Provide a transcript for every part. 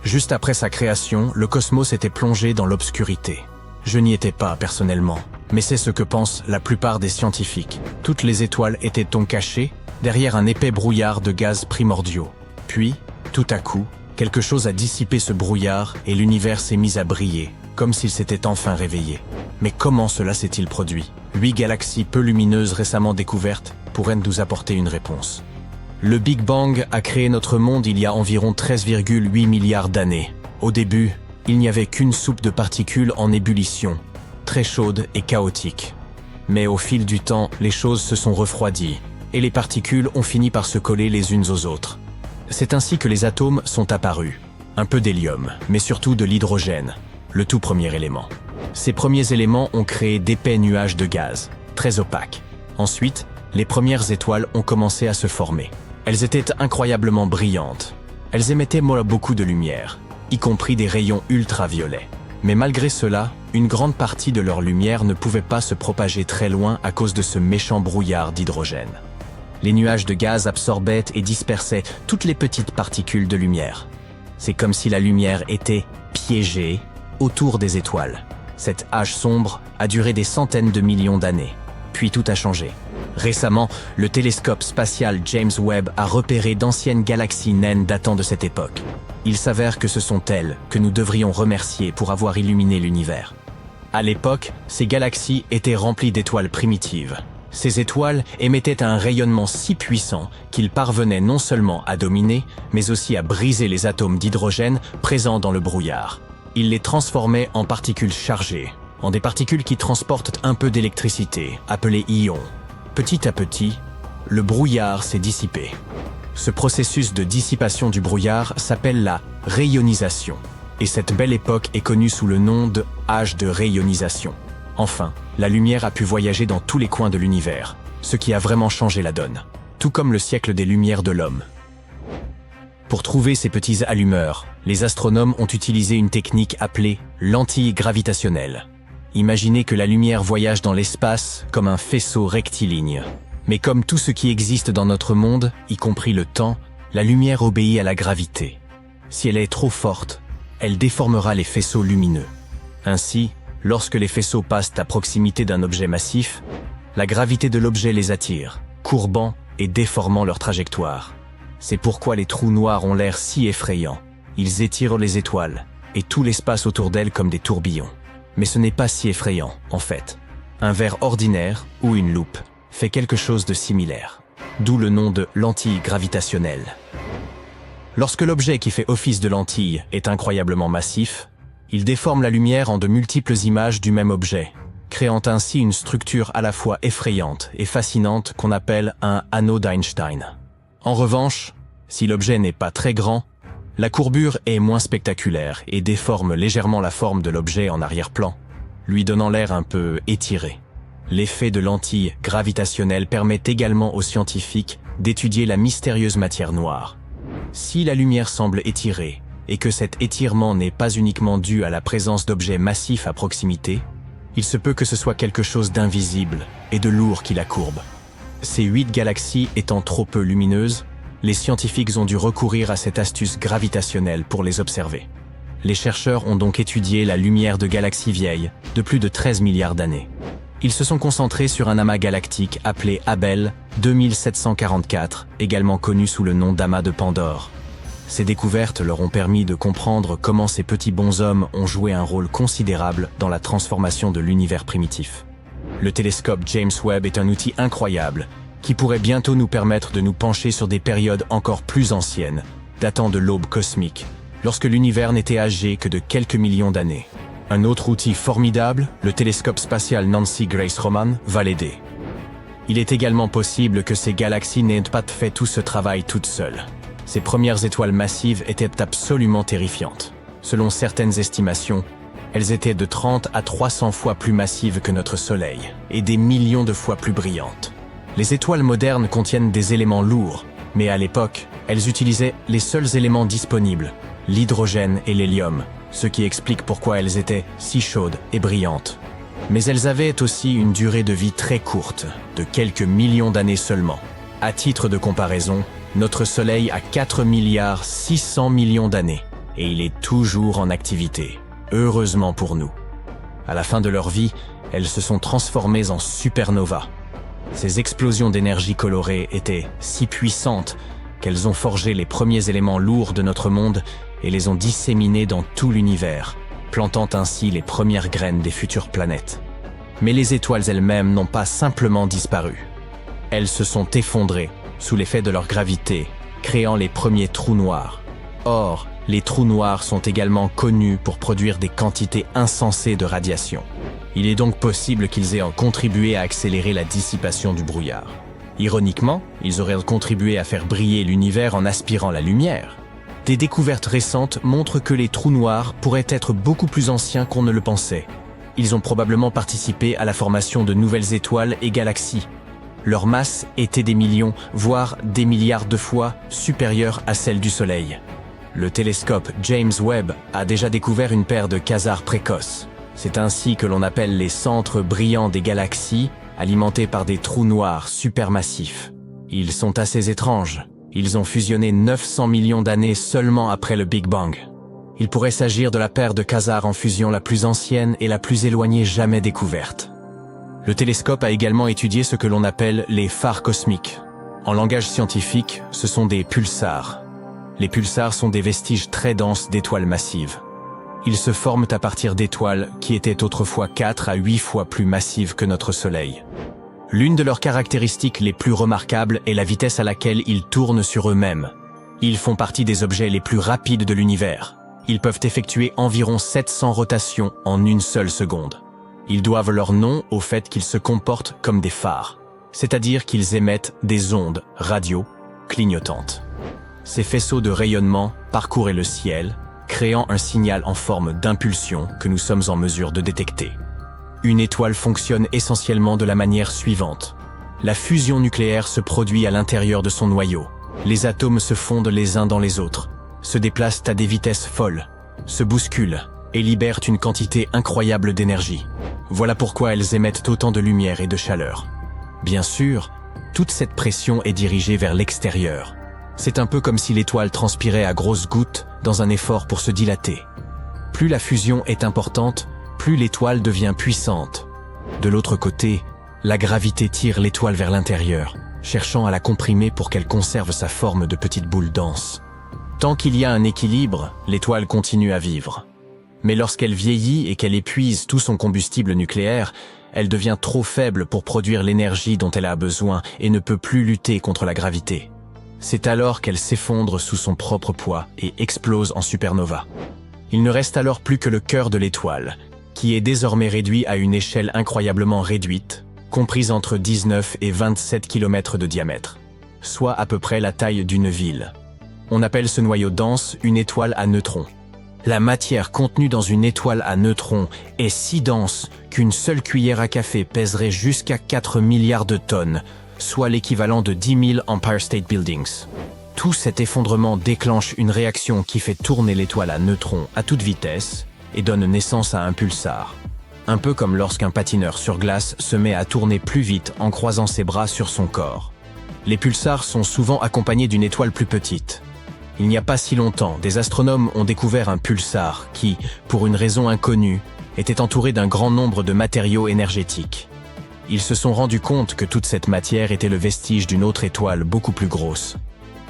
Juste après sa création, le cosmos était plongé dans l'obscurité. Je n'y étais pas personnellement, mais c'est ce que pensent la plupart des scientifiques. Toutes les étoiles étaient donc cachées derrière un épais brouillard de gaz primordiaux. Puis, tout à coup, quelque chose a dissipé ce brouillard et l'univers s'est mis à briller, comme s'il s'était enfin réveillé. Mais comment cela s'est-il produit? 8 galaxies peu lumineuses récemment découvertes pourraient nous apporter une réponse. Le Big Bang a créé notre monde il y a environ 13,8 milliards d'années. Au début, il n'y avait qu'une soupe de particules en ébullition, très chaude et chaotique. Mais au fil du temps, les choses se sont refroidies, et les particules ont fini par se coller les unes aux autres. C'est ainsi que les atomes sont apparus. Un peu d'hélium, mais surtout de l'hydrogène, le tout premier élément. Ces premiers éléments ont créé d'épais nuages de gaz, très opaques. Ensuite, les premières étoiles ont commencé à se former. Elles étaient incroyablement brillantes. Elles émettaient beaucoup de lumière, y compris des rayons ultraviolets. Mais malgré cela, une grande partie de leur lumière ne pouvait pas se propager très loin à cause de ce méchant brouillard d'hydrogène. Les nuages de gaz absorbaient et dispersaient toutes les petites particules de lumière. C'est comme si la lumière était piégée autour des étoiles. Cet âge sombre a duré des centaines de millions d'années. Puis tout a changé. Récemment, le télescope spatial James Webb a repéré d'anciennes galaxies naines datant de cette époque. Il s'avère que ce sont elles que nous devrions remercier pour avoir illuminé l'univers. À l'époque, ces galaxies étaient remplies d'étoiles primitives. Ces étoiles émettaient un rayonnement si puissant qu'ils parvenaient non seulement à dominer, mais aussi à briser les atomes d'hydrogène présents dans le brouillard. Ils les transformaient en particules chargées, en des particules qui transportent un peu d'électricité, appelées ions. Petit à petit, le brouillard s'est dissipé. Ce processus de dissipation du brouillard s'appelle la rayonisation. Et cette belle époque est connue sous le nom de âge de rayonisation. Enfin, la lumière a pu voyager dans tous les coins de l'univers, ce qui a vraiment changé la donne, tout comme le siècle des Lumières de l'homme. Pour trouver ces petits allumeurs, les astronomes ont utilisé une technique appelée lentille gravitationnelle. Imaginez que la lumière voyage dans l'espace comme un faisceau rectiligne. Mais comme tout ce qui existe dans notre monde, y compris le temps, la lumière obéit à la gravité. Si elle est trop forte, elle déformera les faisceaux lumineux. Ainsi, lorsque les faisceaux passent à proximité d'un objet massif, la gravité de l'objet les attire, courbant et déformant leur trajectoire. C'est pourquoi les trous noirs ont l'air si effrayants. Ils étirent les étoiles et tout l'espace autour d'elles comme des tourbillons. Mais ce n'est pas si effrayant, en fait. Un verre ordinaire, ou une loupe, fait quelque chose de similaire. D'où le nom de lentille gravitationnelle. Lorsque l'objet qui fait office de lentille est incroyablement massif, il déforme la lumière en de multiples images du même objet, créant ainsi une structure à la fois effrayante et fascinante qu'on appelle un anneau d'Einstein. En revanche, si l'objet n'est pas très grand, la courbure est moins spectaculaire et déforme légèrement la forme de l'objet en arrière-plan, lui donnant l'air un peu étiré. L'effet de lentille gravitationnelle permet également aux scientifiques d'étudier la mystérieuse matière noire. Si la lumière semble étirée et que cet étirement n'est pas uniquement dû à la présence d'objets massifs à proximité, il se peut que ce soit quelque chose d'invisible et de lourd qui la courbe. Ces 8 galaxies étant trop peu lumineuses, les scientifiques ont dû recourir à cette astuce gravitationnelle pour les observer. Les chercheurs ont donc étudié la lumière de galaxies vieilles de plus de 13 milliards d'années. Ils se sont concentrés sur un amas galactique appelé Abell 2744, également connu sous le nom d'amas de Pandore. Ces découvertes leur ont permis de comprendre comment ces petits bonshommes ont joué un rôle considérable dans la transformation de l'univers primitif. Le télescope James Webb est un outil incroyable qui pourrait bientôt nous permettre de nous pencher sur des périodes encore plus anciennes, datant de l'aube cosmique, lorsque l'univers n'était âgé que de quelques millions d'années. Un autre outil formidable, le télescope spatial Nancy Grace Roman, va l'aider. Il est également possible que ces galaxies n'aient pas fait tout ce travail toutes seules. Ces premières étoiles massives étaient absolument terrifiantes. Selon certaines estimations, elles étaient de 30 à 300 fois plus massives que notre Soleil, et des millions de fois plus brillantes. Les étoiles modernes contiennent des éléments lourds, mais à l'époque, elles utilisaient les seuls éléments disponibles, l'hydrogène et l'hélium, ce qui explique pourquoi elles étaient si chaudes et brillantes. Mais elles avaient aussi une durée de vie très courte, de quelques millions d'années seulement. À titre de comparaison, notre Soleil a 4 milliards 600 millions d'années, et il est toujours en activité, heureusement pour nous. À la fin de leur vie, elles se sont transformées en supernovas. Ces explosions d'énergie colorée étaient si puissantes qu'elles ont forgé les premiers éléments lourds de notre monde et les ont disséminés dans tout l'univers, plantant ainsi les premières graines des futures planètes. Mais les étoiles elles-mêmes n'ont pas simplement disparu. Elles se sont effondrées sous l'effet de leur gravité, créant les premiers trous noirs. Or, les trous noirs sont également connus pour produire des quantités insensées de radiation. Il est donc possible qu'ils aient contribué à accélérer la dissipation du brouillard. Ironiquement, ils auraient contribué à faire briller l'univers en aspirant la lumière. Des découvertes récentes montrent que les trous noirs pourraient être beaucoup plus anciens qu'on ne le pensait. Ils ont probablement participé à la formation de nouvelles étoiles et galaxies. Leur masse était des millions, voire des milliards de fois supérieure à celle du Soleil. Le télescope James Webb a déjà découvert une paire de quasars précoces. C'est ainsi que l'on appelle les centres brillants des galaxies, alimentés par des trous noirs supermassifs. Ils sont assez étranges. Ils ont fusionné 900 millions d'années seulement après le Big Bang. Il pourrait s'agir de la paire de quasars en fusion la plus ancienne et la plus éloignée jamais découverte. Le télescope a également étudié ce que l'on appelle les phares cosmiques. En langage scientifique, ce sont des pulsars. Les pulsars sont des vestiges très denses d'étoiles massives. Ils se forment à partir d'étoiles qui étaient autrefois 4 à 8 fois plus massives que notre Soleil. L'une de leurs caractéristiques les plus remarquables est la vitesse à laquelle ils tournent sur eux-mêmes. Ils font partie des objets les plus rapides de l'univers. Ils peuvent effectuer environ 700 rotations en une seule seconde. Ils doivent leur nom au fait qu'ils se comportent comme des phares, c'est-à-dire qu'ils émettent des ondes radio clignotantes. Ces faisceaux de rayonnement parcouraient le ciel, créant un signal en forme d'impulsion que nous sommes en mesure de détecter. Une étoile fonctionne essentiellement de la manière suivante. La fusion nucléaire se produit à l'intérieur de son noyau. Les atomes se fondent les uns dans les autres, se déplacent à des vitesses folles, se bousculent et libèrent une quantité incroyable d'énergie. Voilà pourquoi elles émettent autant de lumière et de chaleur. Bien sûr, toute cette pression est dirigée vers l'extérieur. C'est un peu comme si l'étoile transpirait à grosses gouttes dans un effort pour se dilater. Plus la fusion est importante, plus l'étoile devient puissante. De l'autre côté, la gravité tire l'étoile vers l'intérieur, cherchant à la comprimer pour qu'elle conserve sa forme de petite boule dense. Tant qu'il y a un équilibre, l'étoile continue à vivre. Mais lorsqu'elle vieillit et qu'elle épuise tout son combustible nucléaire, elle devient trop faible pour produire l'énergie dont elle a besoin et ne peut plus lutter contre la gravité. C'est alors qu'elle s'effondre sous son propre poids et explose en supernova. Il ne reste alors plus que le cœur de l'étoile, qui est désormais réduit à une échelle incroyablement réduite, comprise entre 19 et 27 km de diamètre, soit à peu près la taille d'une ville. On appelle ce noyau dense une étoile à neutrons. La matière contenue dans une étoile à neutrons est si dense qu'une seule cuillère à café pèserait jusqu'à 4 milliards de tonnes, soit l'équivalent de 10 000 Empire State Buildings. Tout cet effondrement déclenche une réaction qui fait tourner l'étoile à neutrons à toute vitesse et donne naissance à un pulsar. Un peu comme lorsqu'un patineur sur glace se met à tourner plus vite en croisant ses bras sur son corps. Les pulsars sont souvent accompagnés d'une étoile plus petite. Il n'y a pas si longtemps, des astronomes ont découvert un pulsar qui, pour une raison inconnue, était entouré d'un grand nombre de matériaux énergétiques. Ils se sont rendus compte que toute cette matière était le vestige d'une autre étoile beaucoup plus grosse.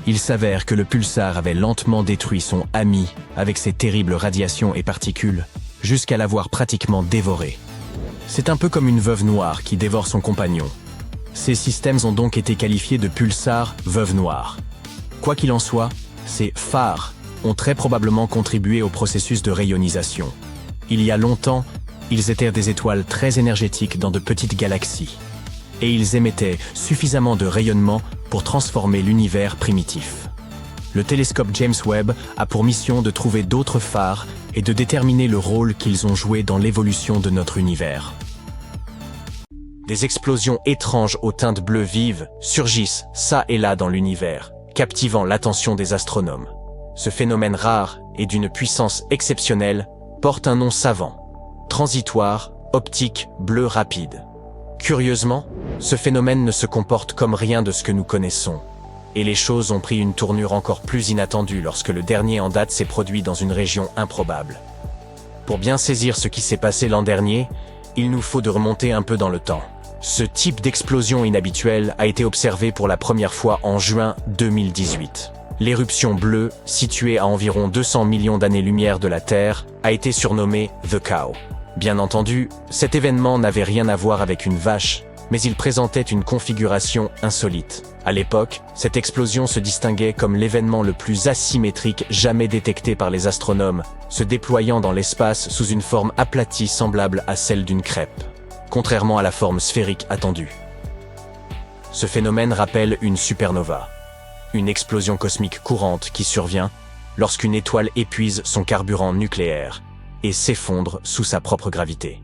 Il s'avère que le pulsar avait lentement détruit son ami avec ses terribles radiations et particules, jusqu'à l'avoir pratiquement dévoré. C'est un peu comme une veuve noire qui dévore son compagnon. Ces systèmes ont donc été qualifiés de pulsars veuve noire. Quoi qu'il en soit, ces phares ont très probablement contribué au processus de rayonisation. Il y a longtemps, ils étaient des étoiles très énergétiques dans de petites galaxies. Et ils émettaient suffisamment de rayonnement pour transformer l'univers primitif. Le télescope James Webb a pour mission de trouver d'autres phares et de déterminer le rôle qu'ils ont joué dans l'évolution de notre univers. Des explosions étranges aux teintes bleues vives surgissent ça et là dans l'univers, captivant l'attention des astronomes. Ce phénomène rare et d'une puissance exceptionnelle porte un nom savant: transitoire, optique, bleu rapide. Curieusement, ce phénomène ne se comporte comme rien de ce que nous connaissons. Et les choses ont pris une tournure encore plus inattendue lorsque le dernier en date s'est produit dans une région improbable. Pour bien saisir ce qui s'est passé l'an dernier, il nous faut de remonter un peu dans le temps. Ce type d'explosion inhabituelle a été observé pour la première fois en juin 2018. L'éruption bleue, située à environ 200 millions d'années-lumière de la Terre, a été surnommée The Cow. Bien entendu, cet événement n'avait rien à voir avec une vache, mais il présentait une configuration insolite. À l'époque, cette explosion se distinguait comme l'événement le plus asymétrique jamais détecté par les astronomes, se déployant dans l'espace sous une forme aplatie semblable à celle d'une crêpe, contrairement à la forme sphérique attendue. Ce phénomène rappelle une supernova, une explosion cosmique courante qui survient lorsqu'une étoile épuise son carburant nucléaire et s'effondre sous sa propre gravité.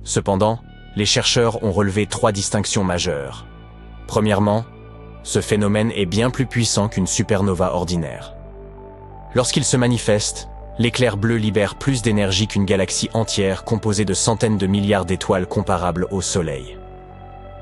Cependant, les chercheurs ont relevé 3 distinctions majeures. Premièrement, ce phénomène est bien plus puissant qu'une supernova ordinaire. Lorsqu'il se manifeste, l'éclair bleu libère plus d'énergie qu'une galaxie entière composée de centaines de milliards d'étoiles comparables au Soleil.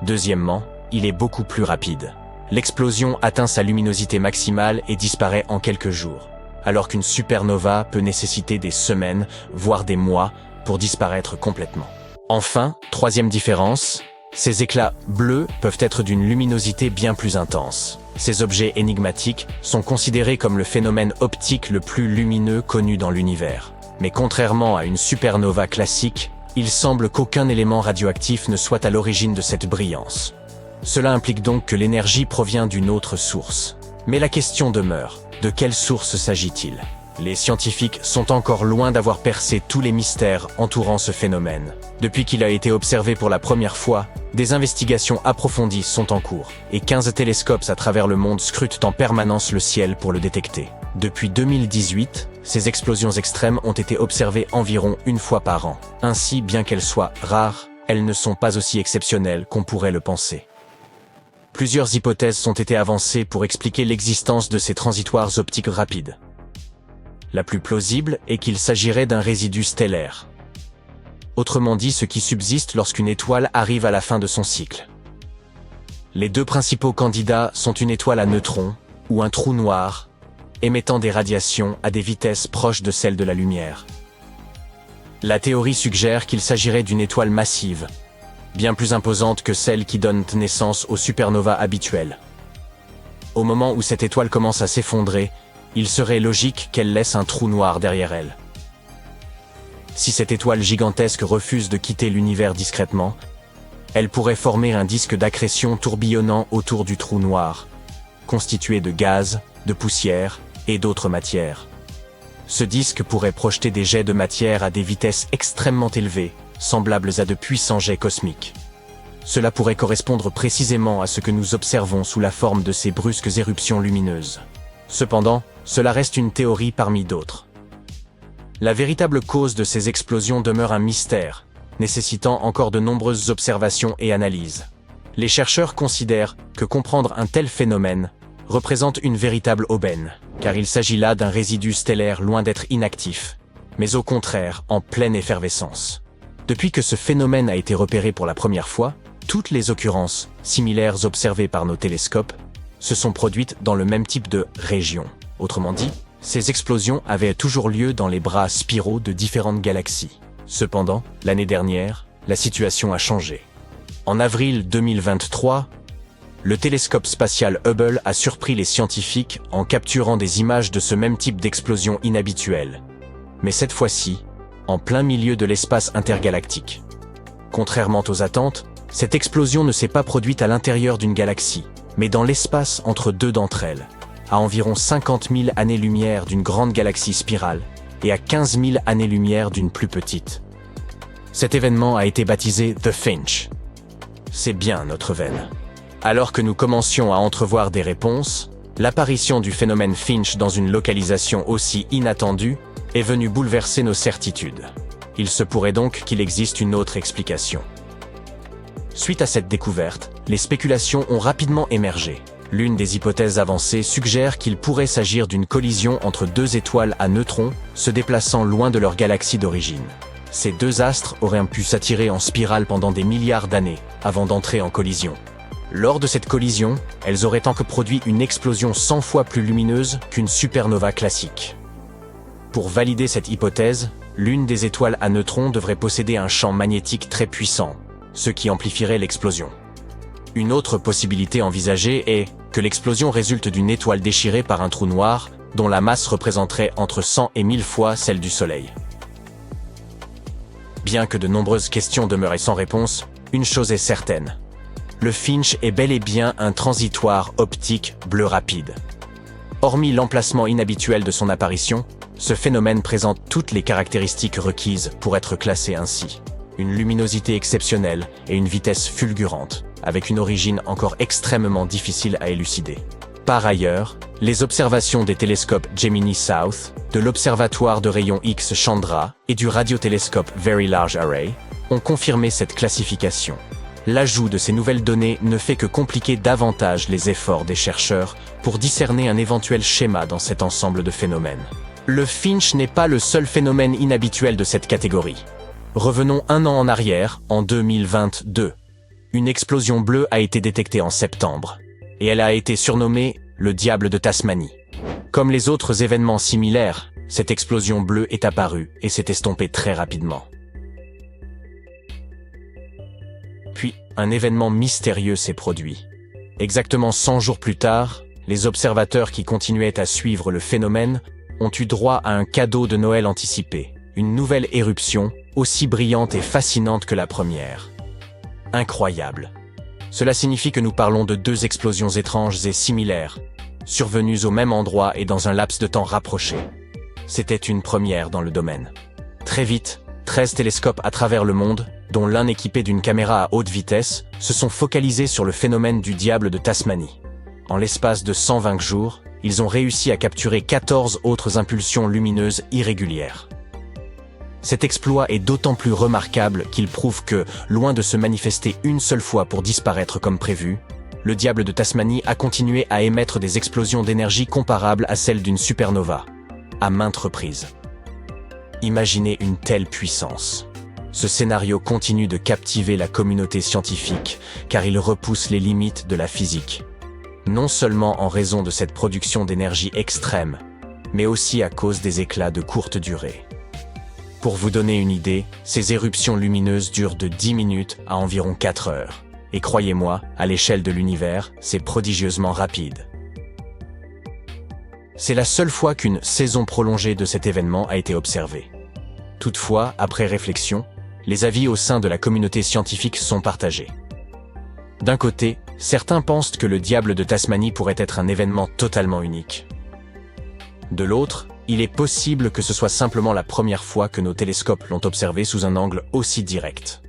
Deuxièmement, il est beaucoup plus rapide. L'explosion atteint sa luminosité maximale et disparaît en quelques jours, alors qu'une supernova peut nécessiter des semaines, voire des mois, pour disparaître complètement. Enfin, troisième différence, ces éclats bleus peuvent être d'une luminosité bien plus intense. Ces objets énigmatiques sont considérés comme le phénomène optique le plus lumineux connu dans l'univers. Mais contrairement à une supernova classique, il semble qu'aucun élément radioactif ne soit à l'origine de cette brillance. Cela implique donc que l'énergie provient d'une autre source. Mais la question demeure, de quelle source s'agit-il ? Les scientifiques sont encore loin d'avoir percé tous les mystères entourant ce phénomène. Depuis qu'il a été observé pour la première fois, des investigations approfondies sont en cours, et 15 télescopes à travers le monde scrutent en permanence le ciel pour le détecter. Depuis 2018, ces explosions extrêmes ont été observées environ une fois par an. Ainsi, bien qu'elles soient rares, elles ne sont pas aussi exceptionnelles qu'on pourrait le penser. Plusieurs hypothèses ont été avancées pour expliquer l'existence de ces transitoires optiques rapides. La plus plausible est qu'il s'agirait d'un résidu stellaire. Autrement dit, ce qui subsiste lorsqu'une étoile arrive à la fin de son cycle. Les 2 principaux candidats sont une étoile à neutrons ou un trou noir, émettant des radiations à des vitesses proches de celles de la lumière. La théorie suggère qu'il s'agirait d'une étoile massive, bien plus imposante que celle qui donne naissance aux supernovas habituelles. Au moment où cette étoile commence à s'effondrer, il serait logique qu'elle laisse un trou noir derrière elle. Si cette étoile gigantesque refuse de quitter l'univers discrètement, elle pourrait former un disque d'accrétion tourbillonnant autour du trou noir, constitué de gaz, de poussière et d'autres matières. Ce disque pourrait projeter des jets de matière à des vitesses extrêmement élevées, semblables à de puissants jets cosmiques. Cela pourrait correspondre précisément à ce que nous observons sous la forme de ces brusques éruptions lumineuses. Cependant, cela reste une théorie parmi d'autres. La véritable cause de ces explosions demeure un mystère, nécessitant encore de nombreuses observations et analyses. Les chercheurs considèrent que comprendre un tel phénomène représente une véritable aubaine, car il s'agit là d'un résidu stellaire loin d'être inactif, mais au contraire en pleine effervescence. Depuis que ce phénomène a été repéré pour la première fois, toutes les occurrences similaires observées par nos télescopes se sont produites dans le même type de région. Autrement dit, ces explosions avaient toujours lieu dans les bras spiraux de différentes galaxies. Cependant, l'année dernière, la situation a changé. En avril 2023, le télescope spatial Hubble a surpris les scientifiques en capturant des images de ce même type d'explosion inhabituelle. Mais cette fois-ci, en plein milieu de l'espace intergalactique. Contrairement aux attentes, cette explosion ne s'est pas produite à l'intérieur d'une galaxie, mais dans l'espace entre 2 d'entre elles, à environ 50 000 années-lumière d'une grande galaxie spirale et à 15 000 années-lumière d'une plus petite. Cet événement a été baptisé The Finch. C'est bien notre veine. Alors que nous commencions à entrevoir des réponses, l'apparition du phénomène Finch dans une localisation aussi inattendue est venue bouleverser nos certitudes. Il se pourrait donc qu'il existe une autre explication. Suite à cette découverte, les spéculations ont rapidement émergé. L'une des hypothèses avancées suggère qu'il pourrait s'agir d'une collision entre 2 étoiles à neutrons se déplaçant loin de leur galaxie d'origine. Ces 2 astres auraient pu s'attirer en spirale pendant des milliards d'années avant d'entrer en collision. Lors de cette collision, elles auraient tant que produit une explosion 100 fois plus lumineuse qu'une supernova classique. Pour valider cette hypothèse, l'une des étoiles à neutrons devrait posséder un champ magnétique très puissant, ce qui amplifierait l'explosion. Une autre possibilité envisagée est que l'explosion résulte d'une étoile déchirée par un trou noir dont la masse représenterait entre 100 et 1000 fois celle du Soleil. Bien que de nombreuses questions demeuraient sans réponse, une chose est certaine. Le Finch est bel et bien un transitoire optique bleu rapide. Hormis l'emplacement inhabituel de son apparition, ce phénomène présente toutes les caractéristiques requises pour être classé ainsi. Une luminosité exceptionnelle et une vitesse fulgurante, avec une origine encore extrêmement difficile à élucider. Par ailleurs, les observations des télescopes Gemini South, de l'Observatoire de rayons X Chandra et du radiotélescope Very Large Array ont confirmé cette classification. L'ajout de ces nouvelles données ne fait que compliquer davantage les efforts des chercheurs pour discerner un éventuel schéma dans cet ensemble de phénomènes. Le Finch n'est pas le seul phénomène inhabituel de cette catégorie. Revenons un an en arrière, en 2022. Une explosion bleue a été détectée en septembre, et elle a été surnommée le diable de Tasmanie. Comme les autres événements similaires, cette explosion bleue est apparue et s'est estompée très rapidement. Puis, un événement mystérieux s'est produit. Exactement 100 jours plus tard, les observateurs qui continuaient à suivre le phénomène ont eu droit à un cadeau de Noël anticipé, une nouvelle éruption, aussi brillante et fascinante que la première. Incroyable. Cela signifie que nous parlons de deux explosions étranges et similaires, survenues au même endroit et dans un laps de temps rapproché. C'était une première dans le domaine. Très vite, 13 télescopes à travers le monde, dont l'un équipé d'une caméra à haute vitesse, se sont focalisés sur le phénomène du diable de Tasmanie. En l'espace de 120 jours, ils ont réussi à capturer 14 autres impulsions lumineuses irrégulières. Cet exploit est d'autant plus remarquable qu'il prouve que, loin de se manifester une seule fois pour disparaître comme prévu, le diable de Tasmanie a continué à émettre des explosions d'énergie comparables à celles d'une supernova, à maintes reprises. Imaginez une telle puissance. Ce scénario continue de captiver la communauté scientifique, car il repousse les limites de la physique. Non seulement en raison de cette production d'énergie extrême, mais aussi à cause des éclats de courte durée. Pour vous donner une idée, ces éruptions lumineuses durent de 10 minutes à environ 4 heures. Et croyez-moi, à l'échelle de l'univers, c'est prodigieusement rapide. C'est la seule fois qu'une saison prolongée de cet événement a été observée. Toutefois, après réflexion, les avis au sein de la communauté scientifique sont partagés. D'un côté, certains pensent que le diable de Tasmanie pourrait être un événement totalement unique. De l'autre, il est possible que ce soit simplement la première fois que nos télescopes l'ont observé sous un angle aussi direct.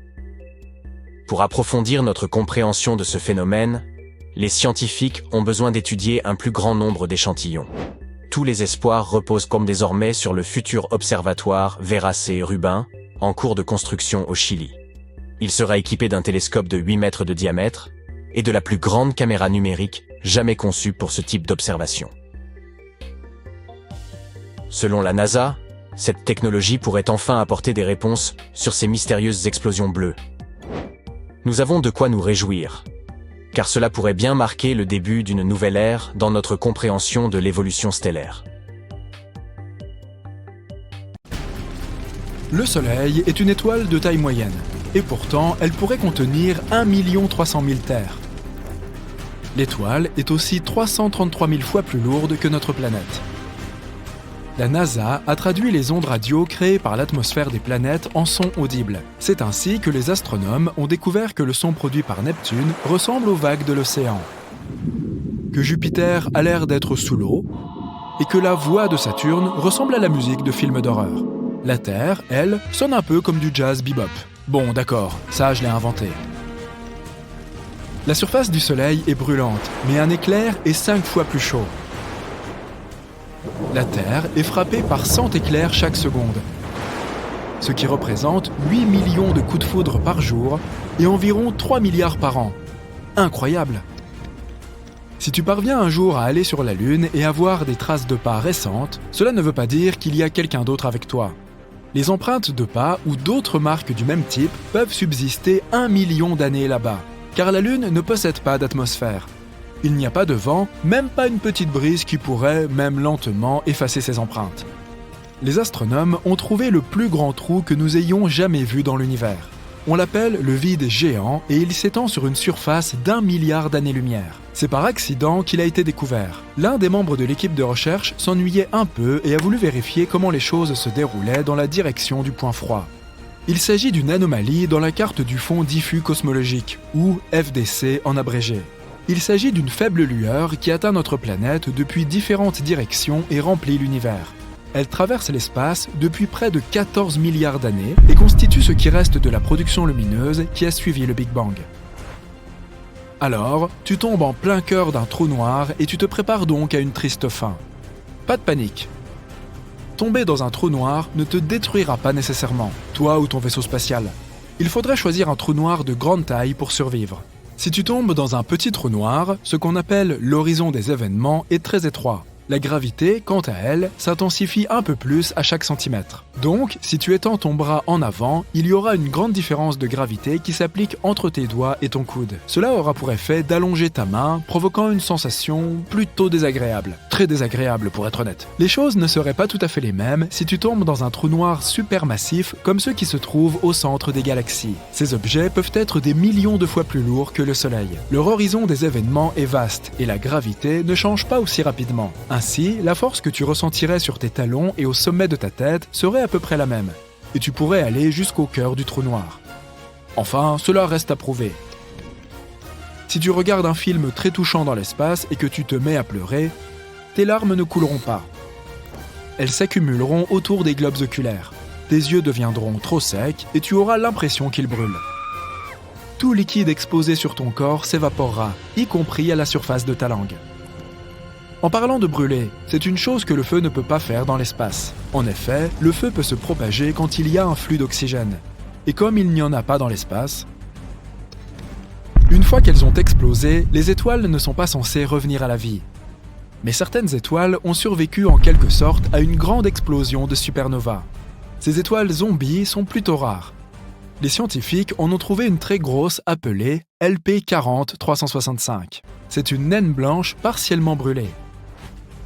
Pour approfondir notre compréhension de ce phénomène, les scientifiques ont besoin d'étudier un plus grand nombre d'échantillons. Tous les espoirs reposent comme désormais sur le futur observatoire Vera C. Rubin, en cours de construction au Chili. Il sera équipé d'un télescope de 8 mètres de diamètre et de la plus grande caméra numérique jamais conçue pour ce type d'observation. Selon la NASA, cette technologie pourrait enfin apporter des réponses sur ces mystérieuses explosions bleues. Nous avons de quoi nous réjouir, car cela pourrait bien marquer le début d'une nouvelle ère dans notre compréhension de l'évolution stellaire. Le Soleil est une étoile de taille moyenne, et pourtant elle pourrait contenir 1 300 000 terres. L'étoile est aussi 333 000 fois plus lourde que notre planète. La NASA a traduit les ondes radio créées par l'atmosphère des planètes en sons audibles. C'est ainsi que les astronomes ont découvert que le son produit par Neptune ressemble aux vagues de l'océan, que Jupiter a l'air d'être sous l'eau, et que la voix de Saturne ressemble à la musique de films d'horreur. La Terre, elle, sonne un peu comme du jazz bebop. Bon, d'accord, ça je l'ai inventé. La surface du Soleil est brûlante, mais un éclair est 5 fois plus chaud. La Terre est frappée par 100 éclairs chaque seconde, ce qui représente 8 millions de coups de foudre par jour et environ 3 milliards par an. Incroyable! Si tu parviens un jour à aller sur la Lune et à voir des traces de pas récentes, cela ne veut pas dire qu'il y a quelqu'un d'autre avec toi. Les empreintes de pas ou d'autres marques du même type peuvent subsister 1 million d'années là-bas. car la Lune ne possède pas d'atmosphère. Il n'y a pas de vent, même pas une petite brise qui pourrait, même lentement, effacer ses empreintes. Les astronomes ont trouvé le plus grand trou que nous ayons jamais vu dans l'univers. On l'appelle le vide géant et il s'étend sur une surface d'1 milliard d'années-lumière. C'est par accident qu'il a été découvert. L'un des membres de l'équipe de recherche s'ennuyait un peu et a voulu vérifier comment les choses se déroulaient dans la direction du point froid. Il s'agit d'une anomalie dans la carte du fond diffus cosmologique, ou FDC en abrégé. Il s'agit d'une faible lueur qui atteint notre planète depuis différentes directions et remplit l'univers. Elle traverse l'espace depuis près de 14 milliards d'années et constitue ce qui reste de la production lumineuse qui a suivi le Big Bang. Alors, tu tombes en plein cœur d'un trou noir et tu te prépares donc à une triste fin. Pas de panique. Tomber dans un trou noir ne te détruira pas nécessairement, toi ou ton vaisseau spatial. Il faudrait choisir un trou noir de grande taille pour survivre. Si tu tombes dans un petit trou noir, ce qu'on appelle l'horizon des événements est très étroit. La gravité, quant à elle, s'intensifie un peu plus à chaque centimètre. Donc, si tu étends ton bras en avant, il y aura une grande différence de gravité qui s'applique entre tes doigts et ton coude. Cela aura pour effet d'allonger ta main, provoquant une sensation plutôt désagréable. Très désagréable pour être honnête. Les choses ne seraient pas tout à fait les mêmes si tu tombes dans un trou noir supermassif comme ceux qui se trouvent au centre des galaxies. Ces objets peuvent être des millions de fois plus lourds que le Soleil. Leur horizon des événements est vaste et la gravité ne change pas aussi rapidement. Ainsi, la force que tu ressentirais sur tes talons et au sommet de ta tête serait à peu près la même, et tu pourrais aller jusqu'au cœur du trou noir. Enfin, cela reste à prouver. Si tu regardes un film très touchant dans l'espace et que tu te mets à pleurer, tes larmes ne couleront pas. Elles s'accumuleront autour des globes oculaires. Tes yeux deviendront trop secs et tu auras l'impression qu'ils brûlent. Tout liquide exposé sur ton corps s'évaporera, y compris à la surface de ta langue. En parlant de brûler, c'est une chose que le feu ne peut pas faire dans l'espace. En effet, le feu peut se propager quand il y a un flux d'oxygène. Et comme il n'y en a pas dans l'espace, une fois qu'elles ont explosé, les étoiles ne sont pas censées revenir à la vie. Mais certaines étoiles ont survécu en quelque sorte à une grande explosion de supernova. Ces étoiles zombies sont plutôt rares. Les scientifiques en ont trouvé une très grosse appelée LP40-365. C'est une naine blanche partiellement brûlée.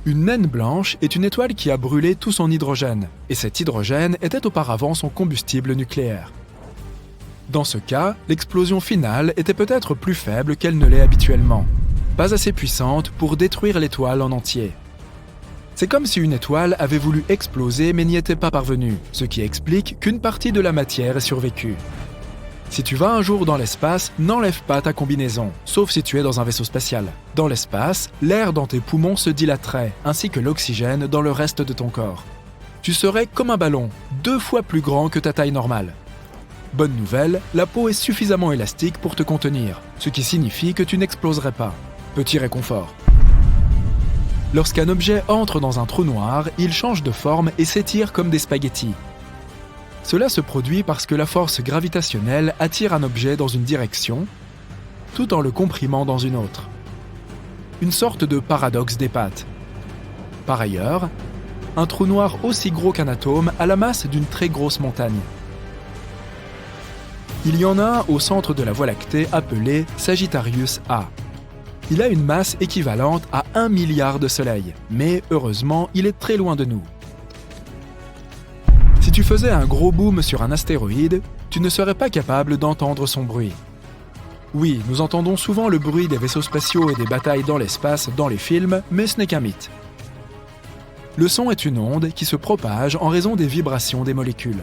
Une naine blanche est une étoile qui a brûlé tout son hydrogène, et cet hydrogène était auparavant son combustible nucléaire. Dans ce cas, l'explosion finale était peut-être plus faible qu'elle ne l'est habituellement, pas assez puissante pour détruire l'étoile en entier. C'est comme si une étoile avait voulu exploser mais n'y était pas parvenue, ce qui explique qu'une partie de la matière ait survécu. Si tu vas un jour dans l'espace, n'enlève pas ta combinaison, sauf si tu es dans un vaisseau spatial. Dans l'espace, l'air dans tes poumons se dilaterait, ainsi que l'oxygène dans le reste de ton corps. Tu serais comme un ballon, 2 fois plus grand que ta taille normale. Bonne nouvelle, la peau est suffisamment élastique pour te contenir, ce qui signifie que tu n'exploserais pas. Petit réconfort. Lorsqu'un objet entre dans un trou noir, il change de forme et s'étire comme des spaghettis. Cela se produit parce que la force gravitationnelle attire un objet dans une direction, tout en le comprimant dans une autre. Une sorte de paradoxe des pattes. Par ailleurs, un trou noir aussi gros qu'un atome a la masse d'une très grosse montagne. Il y en a un au centre de la Voie lactée appelé Sagittarius A. Il a une masse équivalente à 1 milliard de soleils, mais heureusement, il est très loin de nous. Si tu faisais un gros boom sur un astéroïde, tu ne serais pas capable d'entendre son bruit. Oui, nous entendons souvent le bruit des vaisseaux spatiaux et des batailles dans l'espace dans les films, mais ce n'est qu'un mythe. Le son est une onde qui se propage en raison des vibrations des molécules.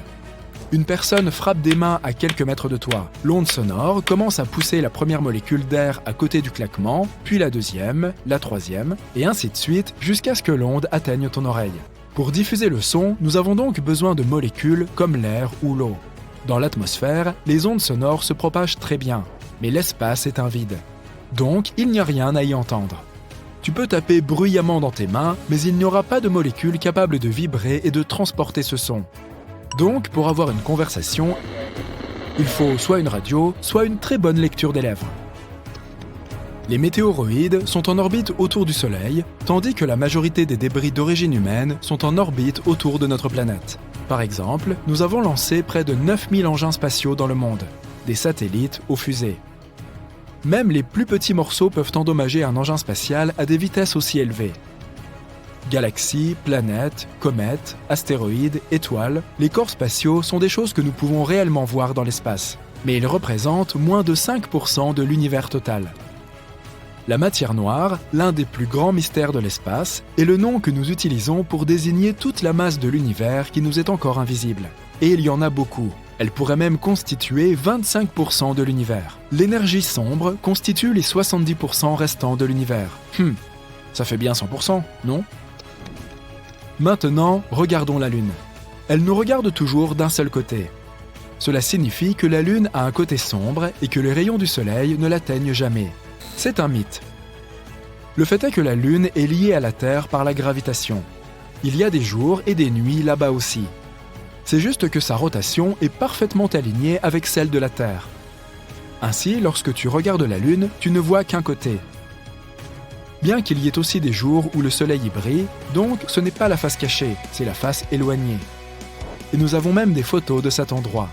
Une personne frappe des mains à quelques mètres de toi. L'onde sonore commence à pousser la première molécule d'air à côté du claquement, puis la deuxième, la troisième, et ainsi de suite jusqu'à ce que l'onde atteigne ton oreille. Pour diffuser le son, nous avons donc besoin de molécules comme l'air ou l'eau. Dans l'atmosphère, les ondes sonores se propagent très bien, mais l'espace est un vide. Donc, il n'y a rien à y entendre. Tu peux taper bruyamment dans tes mains, mais il n'y aura pas de molécules capables de vibrer et de transporter ce son. Donc, pour avoir une conversation, il faut soit une radio, soit une très bonne lecture des lèvres. Les météoroïdes sont en orbite autour du Soleil, tandis que la majorité des débris d'origine humaine sont en orbite autour de notre planète. Par exemple, nous avons lancé près de 9000 engins spatiaux dans le monde, des satellites aux fusées. Même les plus petits morceaux peuvent endommager un engin spatial à des vitesses aussi élevées. Galaxies, planètes, comètes, astéroïdes, étoiles, les corps spatiaux sont des choses que nous pouvons réellement voir dans l'espace, mais ils représentent moins de 5% de l'univers total. La matière noire, l'un des plus grands mystères de l'espace, est le nom que nous utilisons pour désigner toute la masse de l'univers qui nous est encore invisible. Et il y en a beaucoup. Elle pourrait même constituer 25% de l'univers. L'énergie sombre constitue les 70% restants de l'univers. Ça fait bien 100%, non ? Maintenant, regardons la Lune. Elle nous regarde toujours d'un seul côté. Cela signifie que la Lune a un côté sombre et que les rayons du Soleil ne l'atteignent jamais. C'est un mythe. Le fait est que la Lune est liée à la Terre par la gravitation. Il y a des jours et des nuits là-bas aussi. C'est juste que sa rotation est parfaitement alignée avec celle de la Terre. Ainsi, lorsque tu regardes la Lune, tu ne vois qu'un côté. Bien qu'il y ait aussi des jours où le Soleil y brille, donc ce n'est pas la face cachée, c'est la face éloignée. Et nous avons même des photos de cet endroit.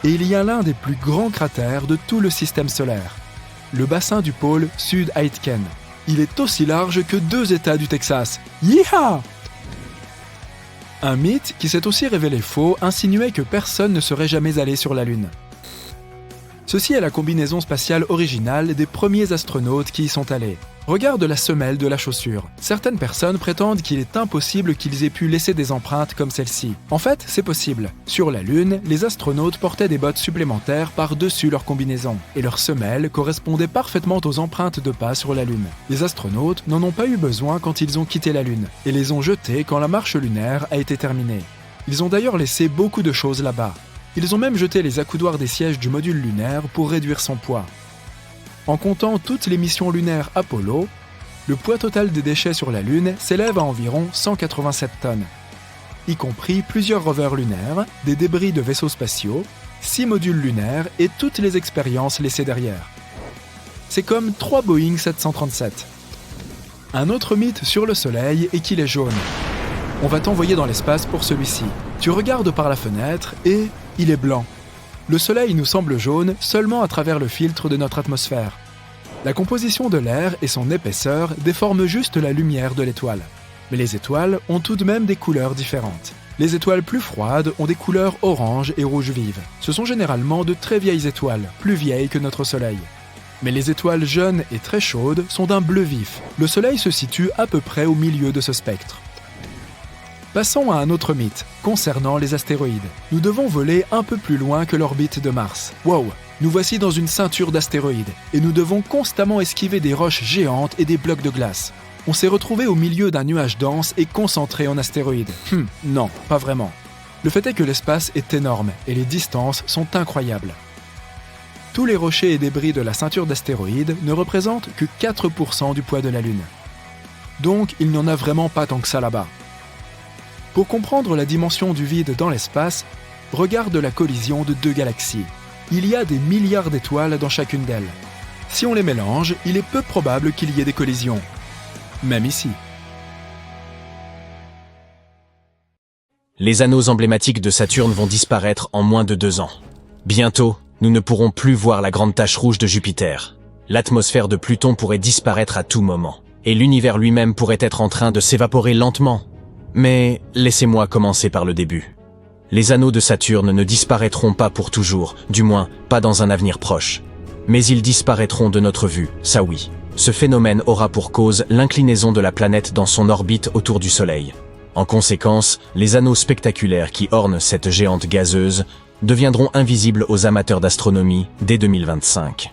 Et il y a l'un des plus grands cratères de tout le système solaire, le bassin du pôle Sud-Aitken. Il est aussi large que 2 États du Texas. Yeehaw! Un mythe qui s'est aussi révélé faux insinuait que personne ne serait jamais allé sur la Lune. Ceci est la combinaison spatiale originale des premiers astronautes qui y sont allés. Regarde la semelle de la chaussure. Certaines personnes prétendent qu'il est impossible qu'ils aient pu laisser des empreintes comme celle-ci. En fait, c'est possible. Sur la Lune, les astronautes portaient des bottes supplémentaires par-dessus leur combinaison, et leurs semelles correspondaient parfaitement aux empreintes de pas sur la Lune. Les astronautes n'en ont pas eu besoin quand ils ont quitté la Lune, et les ont jetées quand la marche lunaire a été terminée. Ils ont d'ailleurs laissé beaucoup de choses là-bas. Ils ont même jeté les accoudoirs des sièges du module lunaire pour réduire son poids. En comptant toutes les missions lunaires Apollo, le poids total des déchets sur la Lune s'élève à environ 187 tonnes, y compris plusieurs rovers lunaires, des débris de vaisseaux spatiaux, 6 modules lunaires et toutes les expériences laissées derrière. C'est comme 3 Boeing 737. Un autre mythe sur le Soleil est qu'il est jaune. On va t'envoyer dans l'espace pour celui-ci. Tu regardes par la fenêtre et il est blanc. Le Soleil nous semble jaune seulement à travers le filtre de notre atmosphère. La composition de l'air et son épaisseur déforment juste la lumière de l'étoile. Mais les étoiles ont tout de même des couleurs différentes. Les étoiles plus froides ont des couleurs orange et rouge vive. Ce sont généralement de très vieilles étoiles, plus vieilles que notre Soleil. Mais les étoiles jeunes et très chaudes sont d'un bleu vif. Le Soleil se situe à peu près au milieu de ce spectre. Passons à un autre mythe, concernant les astéroïdes. Nous devons voler un peu plus loin que l'orbite de Mars. Wow! Nous voici dans une ceinture d'astéroïdes, et nous devons constamment esquiver des roches géantes et des blocs de glace. On s'est retrouvé au milieu d'un nuage dense et concentré en astéroïdes. Non, pas vraiment. Le fait est que l'espace est énorme, et les distances sont incroyables. Tous les rochers et débris de la ceinture d'astéroïdes ne représentent que 4% du poids de la Lune. Donc, il n'y en a vraiment pas tant que ça là-bas. Pour comprendre la dimension du vide dans l'espace, regarde la collision de 2 galaxies. Il y a des milliards d'étoiles dans chacune d'elles. Si on les mélange, il est peu probable qu'il y ait des collisions. Même ici. Les anneaux emblématiques de Saturne vont disparaître en moins de 2 ans. Bientôt, nous ne pourrons plus voir la grande tache rouge de Jupiter. L'atmosphère de Pluton pourrait disparaître à tout moment. Et l'univers lui-même pourrait être en train de s'évaporer lentement. Mais laissez-moi commencer par le début. Les anneaux de Saturne ne disparaîtront pas pour toujours, du moins pas dans un avenir proche. Mais ils disparaîtront de notre vue, ça oui. Ce phénomène aura pour cause l'inclinaison de la planète dans son orbite autour du Soleil. En conséquence, les anneaux spectaculaires qui ornent cette géante gazeuse deviendront invisibles aux amateurs d'astronomie dès 2025.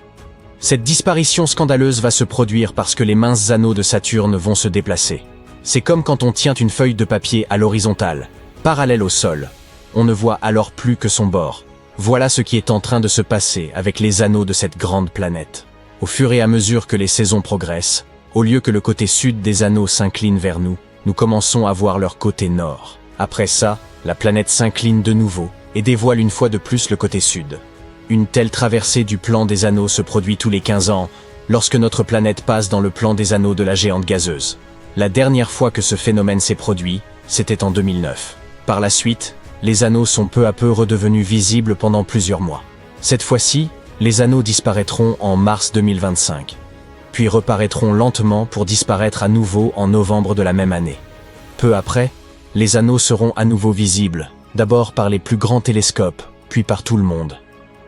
Cette disparition scandaleuse va se produire parce que les minces anneaux de Saturne vont se déplacer. C'est comme quand on tient une feuille de papier à l'horizontale, parallèle au sol. On ne voit alors plus que son bord. Voilà ce qui est en train de se passer avec les anneaux de cette grande planète. Au fur et à mesure que les saisons progressent, au lieu que le côté sud des anneaux s'incline vers nous, nous commençons à voir leur côté nord. Après ça, la planète s'incline de nouveau et dévoile une fois de plus le côté sud. Une telle traversée du plan des anneaux se produit tous les 15 ans, lorsque notre planète passe dans le plan des anneaux de la géante gazeuse. La dernière fois que ce phénomène s'est produit, c'était en 2009. Par la suite, les anneaux sont peu à peu redevenus visibles pendant plusieurs mois. Cette fois-ci, Les anneaux disparaîtront en mars 2025, puis reparaîtront lentement pour disparaître à nouveau en novembre de la même année. Peu après, les anneaux seront à nouveau visibles, d'abord par les plus grands télescopes, puis par tout le monde.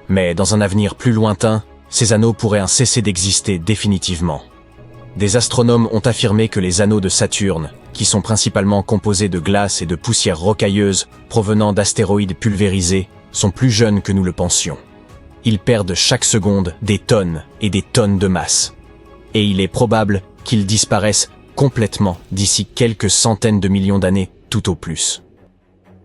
Mais dans un avenir plus lointain, ces anneaux pourraient cesser d'exister définitivement. Des astronomes ont affirmé que les anneaux de Saturne, qui sont principalement composés de glace et de poussière rocailleuse provenant d'astéroïdes pulvérisés, sont plus jeunes que nous le pensions. Ils perdent chaque seconde des tonnes et des tonnes de masse. Et il est probable qu'ils disparaissent complètement d'ici quelques centaines de millions d'années, tout au plus.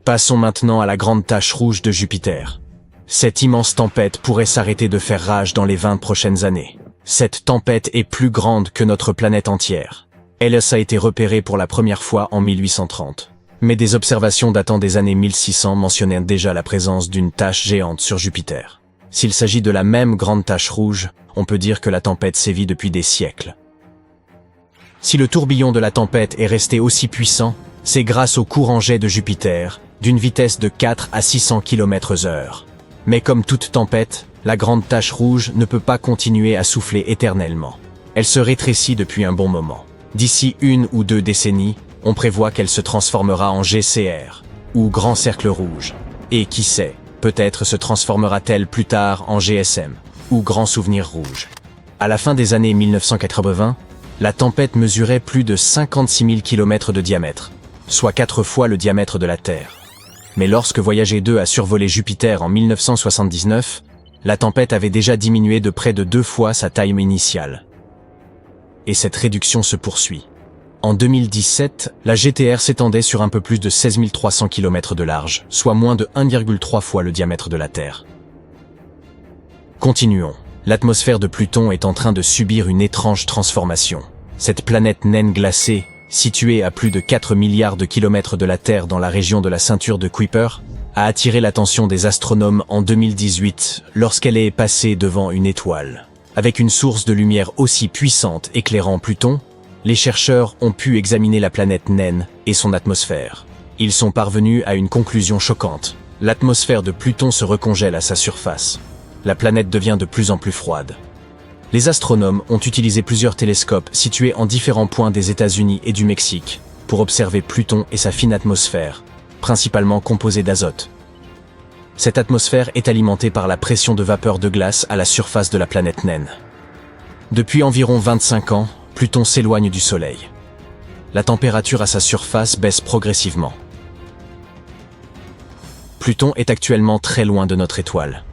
Passons maintenant à la grande tache rouge de Jupiter. Cette immense tempête pourrait s'arrêter de faire rage dans les 20 prochaines années. Cette tempête est plus grande que notre planète entière. Elle a été repérée pour la première fois en 1830. Mais des observations datant des années 1600 mentionnaient déjà la présence d'une tache géante sur Jupiter. S'il s'agit de la même grande tache rouge, on peut dire que la tempête sévit depuis des siècles. Si le tourbillon de la tempête est resté aussi puissant, c'est grâce au courant jet de Jupiter, d'une vitesse de 4 à 600 km/h. Mais comme toute tempête, la grande tache rouge ne peut pas continuer à souffler éternellement. Elle se rétrécit depuis un bon moment. D'ici 1 ou 2 décennies, on prévoit qu'elle se transformera en GCR, ou Grand Cercle Rouge. Et qui sait, peut-être se transformera-t-elle plus tard en GSM, ou Grand Souvenir Rouge. À la fin des années 1980, la tempête mesurait plus de 56 000 km de diamètre, soit 4 fois le diamètre de la Terre. Mais lorsque Voyager 2 a survolé Jupiter en 1979, la tempête avait déjà diminué de près de 2 fois sa taille initiale. Et cette réduction se poursuit. En 2017, la GTR s'étendait sur un peu plus de 16 300 km de large, soit moins de 1,3 fois le diamètre de la Terre. Continuons. L'atmosphère de Pluton est en train de subir une étrange transformation. Cette planète naine glacée, située à plus de 4 milliards de kilomètres de la Terre dans la région de la ceinture de Kuiper, a attiré l'attention des astronomes en 2018 lorsqu'elle est passée devant une étoile. Avec une source de lumière aussi puissante éclairant Pluton, les chercheurs ont pu examiner la planète naine et son atmosphère. Ils sont parvenus à une conclusion choquante. L'atmosphère de Pluton se recongèle à sa surface. La planète devient de plus en plus froide. Les astronomes ont utilisé plusieurs télescopes situés en différents points des États-Unis et du Mexique pour observer Pluton et sa fine atmosphère, principalement composée d'azote. Cette atmosphère est alimentée par la pression de vapeur de glace à la surface de la planète naine. Depuis environ 25 ans, Pluton s'éloigne du Soleil. La température à sa surface baisse progressivement. Pluton est actuellement très loin de notre étoile.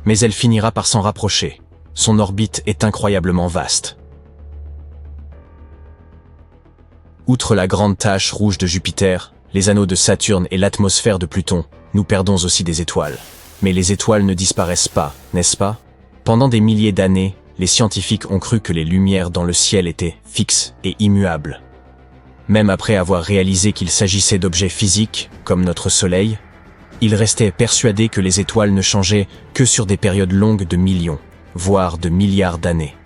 Mais elle finira par s'en rapprocher. Son orbite est incroyablement vaste. Outre la grande tache rouge de Jupiter, les anneaux de Saturne et l'atmosphère de Pluton, nous perdons aussi des étoiles. Mais les étoiles ne disparaissent pas, n'est-ce pas? Pendant des milliers d'années, les scientifiques ont cru que les lumières dans le ciel étaient fixes et immuables. Même après avoir réalisé qu'il s'agissait d'objets physiques, comme notre Soleil, ils restaient persuadés que les étoiles ne changeaient que sur des périodes longues de millions, voire de milliards d'années.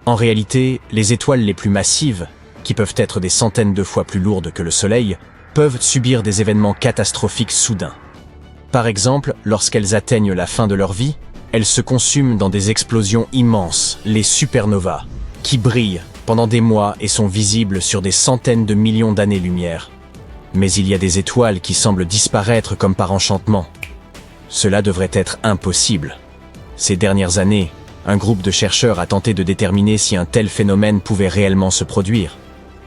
En réalité, les étoiles les plus massives, qui peuvent être des centaines de fois plus lourdes que le Soleil, peuvent subir des événements catastrophiques soudains. Par exemple, lorsqu'elles atteignent la fin de leur vie, elles se consument dans des explosions immenses, les supernovas, qui brillent pendant des mois et sont visibles sur des centaines de millions d'années-lumière. Mais il y a des étoiles qui semblent disparaître comme par enchantement. Cela devrait être impossible. Ces dernières années, un groupe de chercheurs a tenté de déterminer si un tel phénomène pouvait réellement se produire.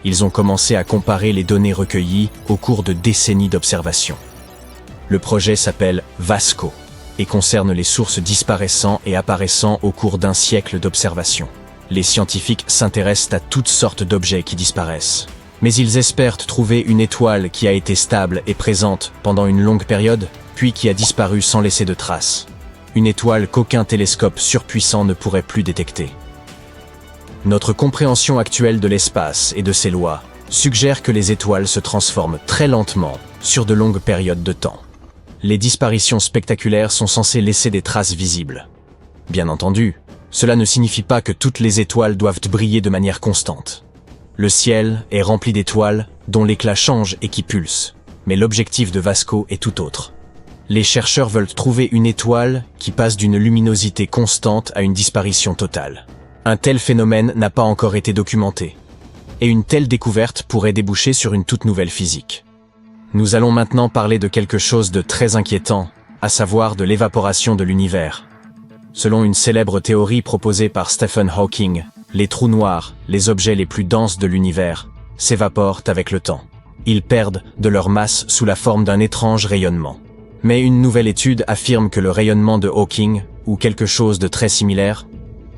Ils ont commencé à comparer les données recueillies au cours de décennies d'observation. Le projet s'appelle VASCO et concerne les sources disparaissant et apparaissant au cours d'un siècle d'observation. Les scientifiques s'intéressent à toutes sortes d'objets qui disparaissent. Mais ils espèrent trouver une étoile qui a été stable et présente pendant une longue période, puis qui a disparu sans laisser de traces. Une étoile qu'aucun télescope surpuissant ne pourrait plus détecter. Notre compréhension actuelle de l'espace et de ses lois suggère que les étoiles se transforment très lentement sur de longues périodes de temps. Les disparitions spectaculaires sont censées laisser des traces visibles. Bien entendu, cela ne signifie pas que toutes les étoiles doivent briller de manière constante. Le ciel est rempli d'étoiles dont l'éclat change et qui pulsent, mais l'objectif de VASCO est tout autre. Les chercheurs veulent trouver une étoile qui passe d'une luminosité constante à une disparition totale. Un tel phénomène n'a pas encore été documenté. Et une telle découverte pourrait déboucher sur une toute nouvelle physique. Nous allons maintenant parler de quelque chose de très inquiétant, à savoir de l'évaporation de l'univers. Selon une célèbre théorie proposée par Stephen Hawking, les trous noirs, les objets les plus denses de l'univers, s'évaporent avec le temps. Ils perdent de leur masse sous la forme d'un étrange rayonnement. Mais une nouvelle étude affirme que le rayonnement de Hawking, ou quelque chose de très similaire,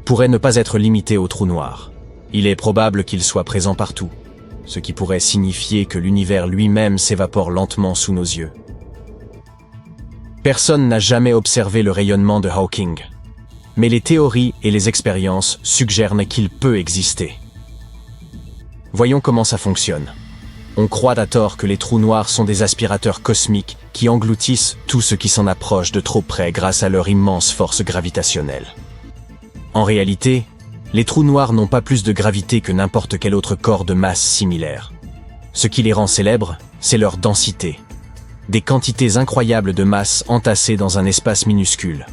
pourrait ne pas être limité aux trous noirs. Il est probable qu'il soit présent partout, ce qui pourrait signifier que l'univers lui-même s'évapore lentement sous nos yeux. Personne n'a jamais observé le rayonnement de Hawking, mais les théories et les expériences suggèrent qu'il peut exister. Voyons comment ça fonctionne. On croit à tort que les trous noirs sont des aspirateurs cosmiques qui engloutissent tout ce qui s'en approche de trop près grâce à leur immense force gravitationnelle. En réalité, les trous noirs n'ont pas plus de gravité que n'importe quel autre corps de masse similaire. Ce qui les rend célèbres, c'est leur densité. Des quantités incroyables de masse entassées dans un espace minuscule.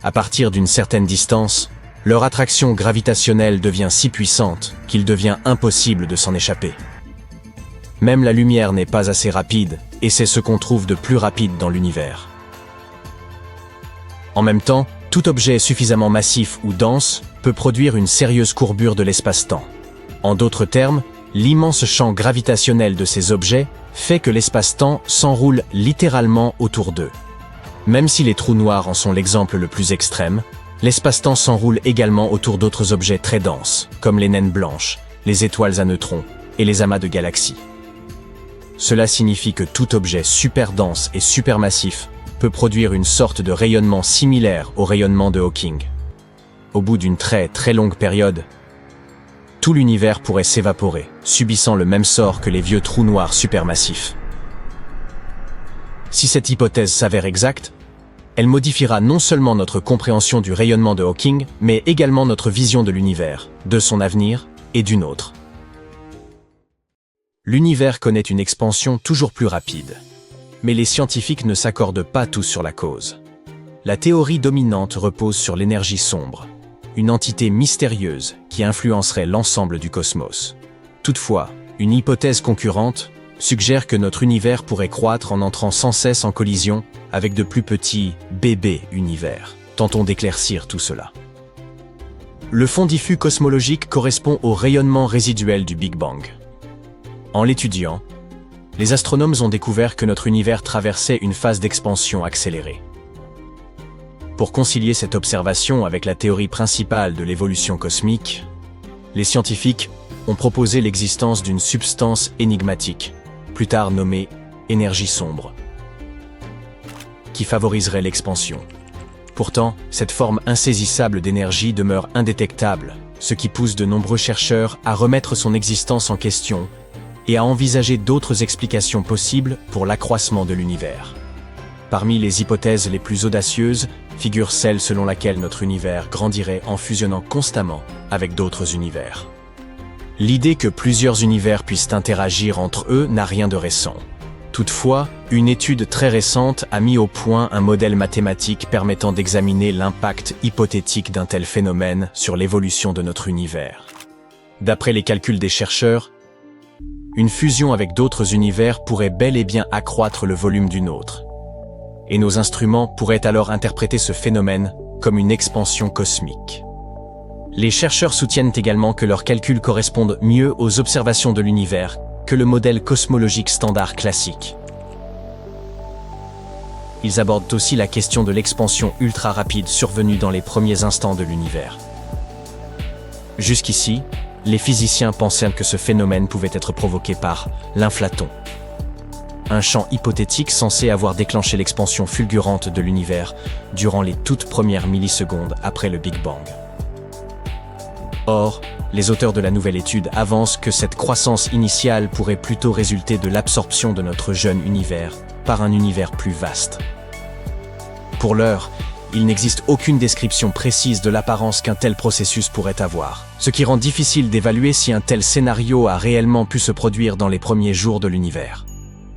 À partir d'une certaine distance, leur attraction gravitationnelle devient si puissante qu'il devient impossible de s'en échapper. Même la lumière n'est pas assez rapide, et c'est ce qu'on trouve de plus rapide dans l'univers. En même temps, tout objet suffisamment massif ou dense peut produire une sérieuse courbure de l'espace-temps. En d'autres termes, l'immense champ gravitationnel de ces objets fait que l'espace-temps s'enroule littéralement autour d'eux. Même si les trous noirs en sont l'exemple le plus extrême, l'espace-temps s'enroule également autour d'autres objets très denses, comme les naines blanches, les étoiles à neutrons et les amas de galaxies. Cela signifie que tout objet super dense et supermassif peut produire une sorte de rayonnement similaire au rayonnement de Hawking. Au bout d'une très longue période, tout l'univers pourrait s'évaporer, subissant le même sort que les vieux trous noirs supermassifs. Si cette hypothèse s'avère exacte, elle modifiera non seulement notre compréhension du rayonnement de Hawking, mais également notre vision de l'univers, de son avenir et du nôtre. L'univers connaît une expansion toujours plus rapide. Mais les scientifiques ne s'accordent pas tous sur la cause. La théorie dominante repose sur l'énergie sombre, une entité mystérieuse qui influencerait l'ensemble du cosmos. Toutefois, une hypothèse concurrente suggère que notre univers pourrait croître en entrant sans cesse en collision avec de plus petits bébés univers. Tentons d'éclaircir tout cela. Le fond diffus cosmologique correspond au rayonnement résiduel du Big Bang. En l'étudiant, les astronomes ont découvert que notre univers traversait une phase d'expansion accélérée. Pour concilier cette observation avec la théorie principale de l'évolution cosmique, les scientifiques ont proposé l'existence d'une substance énigmatique, plus tard nommée énergie sombre, qui favoriserait l'expansion. Pourtant, cette forme insaisissable d'énergie demeure indétectable, ce qui pousse de nombreux chercheurs à remettre son existence en question et à envisager d'autres explications possibles pour l'accroissement de l'univers. Parmi les hypothèses les plus audacieuses figure celle selon laquelle notre univers grandirait en fusionnant constamment avec d'autres univers. L'idée que plusieurs univers puissent interagir entre eux n'a rien de récent. Toutefois, une étude très récente a mis au point un modèle mathématique permettant d'examiner l'impact hypothétique d'un tel phénomène sur l'évolution de notre univers. D'après les calculs des chercheurs, une fusion avec d'autres univers pourrait bel et bien accroître le volume du nôtre. Et nos instruments pourraient alors interpréter ce phénomène comme une expansion cosmique. Les chercheurs soutiennent également que leurs calculs correspondent mieux aux observations de l'univers que le modèle cosmologique standard classique. Ils abordent aussi la question de l'expansion ultra rapide survenue dans les premiers instants de l'univers. Jusqu'ici, les physiciens pensaient que ce phénomène pouvait être provoqué par l'inflaton, un champ hypothétique censé avoir déclenché l'expansion fulgurante de l'univers durant les toutes premières millisecondes après le Big Bang. Or, les auteurs de la nouvelle étude avancent que cette croissance initiale pourrait plutôt résulter de l'absorption de notre jeune univers par un univers plus vaste. Pour l'heure, il n'existe aucune description précise de l'apparence qu'un tel processus pourrait avoir, ce qui rend difficile d'évaluer si un tel scénario a réellement pu se produire dans les premiers jours de l'univers.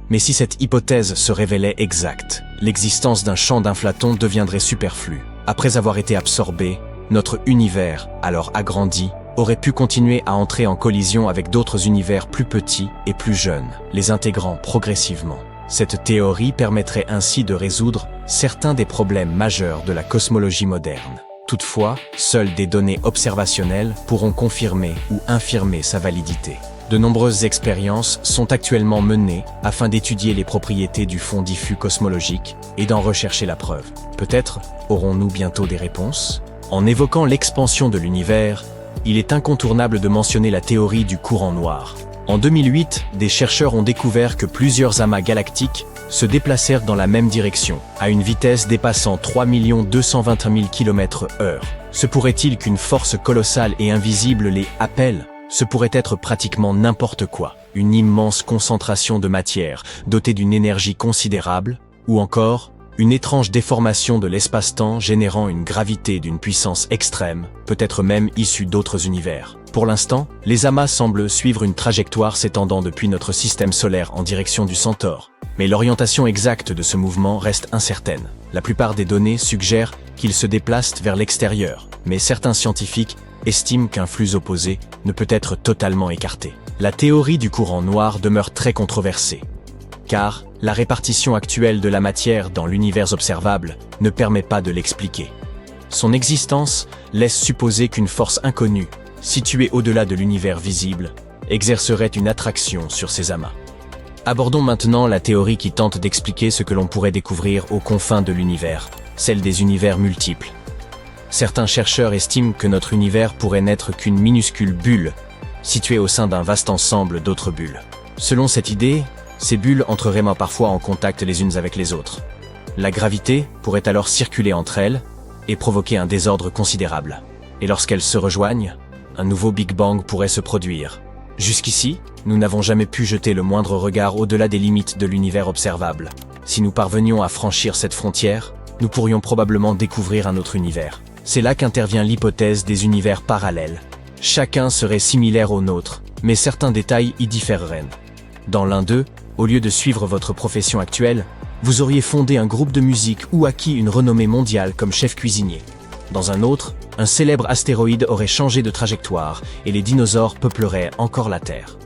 Mais si cette hypothèse se révélait exacte, l'existence d'un champ d'inflatons deviendrait superflue. Après avoir été absorbé, notre univers, alors agrandi, aurait pu continuer à entrer en collision avec d'autres univers plus petits et plus jeunes, les intégrant progressivement. Cette théorie permettrait ainsi de résoudre certains des problèmes majeurs de la cosmologie moderne. Toutefois, seules des données observationnelles pourront confirmer ou infirmer sa validité. De nombreuses expériences sont actuellement menées afin d'étudier les propriétés du fond diffus cosmologique et d'en rechercher la preuve. Peut-être aurons-nous bientôt des réponses ? En évoquant l'expansion de l'univers, il est incontournable de mentionner la théorie du courant noir. En 2008, des chercheurs ont découvert que plusieurs amas galactiques se déplacèrent dans la même direction, à une vitesse dépassant 3 221 000 km/h. Se pourrait-il qu'une force colossale et invisible les appelle ? Ce pourrait être pratiquement n'importe quoi, une immense concentration de matière, dotée d'une énergie considérable, ou encore une étrange déformation de l'espace-temps générant une gravité d'une puissance extrême, peut-être même issue d'autres univers. Pour l'instant, les amas semblent suivre une trajectoire s'étendant depuis notre système solaire en direction du Centaure, mais l'orientation exacte de ce mouvement reste incertaine. La plupart des données suggèrent qu'ils se déplacent vers l'extérieur, mais certains scientifiques estiment qu'un flux opposé ne peut être totalement écarté. La théorie du courant noir demeure très controversée, car la répartition actuelle de la matière dans l'univers observable ne permet pas de l'expliquer. Son existence laisse supposer qu'une force inconnue, située au-delà de l'univers visible, exercerait une attraction sur ces amas. Abordons maintenant la théorie qui tente d'expliquer ce que l'on pourrait découvrir aux confins de l'univers, celle des univers multiples. Certains chercheurs estiment que notre univers pourrait n'être qu'une minuscule bulle, située au sein d'un vaste ensemble d'autres bulles. Selon cette idée, ces bulles entreraient parfois en contact les unes avec les autres. La gravité pourrait alors circuler entre elles et provoquer un désordre considérable. Et lorsqu'elles se rejoignent, un nouveau Big Bang pourrait se produire. Jusqu'ici, nous n'avons jamais pu jeter le moindre regard au-delà des limites de l'univers observable. Si nous parvenions à franchir cette frontière, nous pourrions probablement découvrir un autre univers. C'est là qu'intervient l'hypothèse des univers parallèles. Chacun serait similaire au nôtre, mais certains détails y différeraient. Dans l'un d'eux, au lieu de suivre votre profession actuelle, vous auriez fondé un groupe de musique ou acquis une renommée mondiale comme chef cuisinier. Dans un autre, un célèbre astéroïde aurait changé de trajectoire et les dinosaures peupleraient encore la Terre.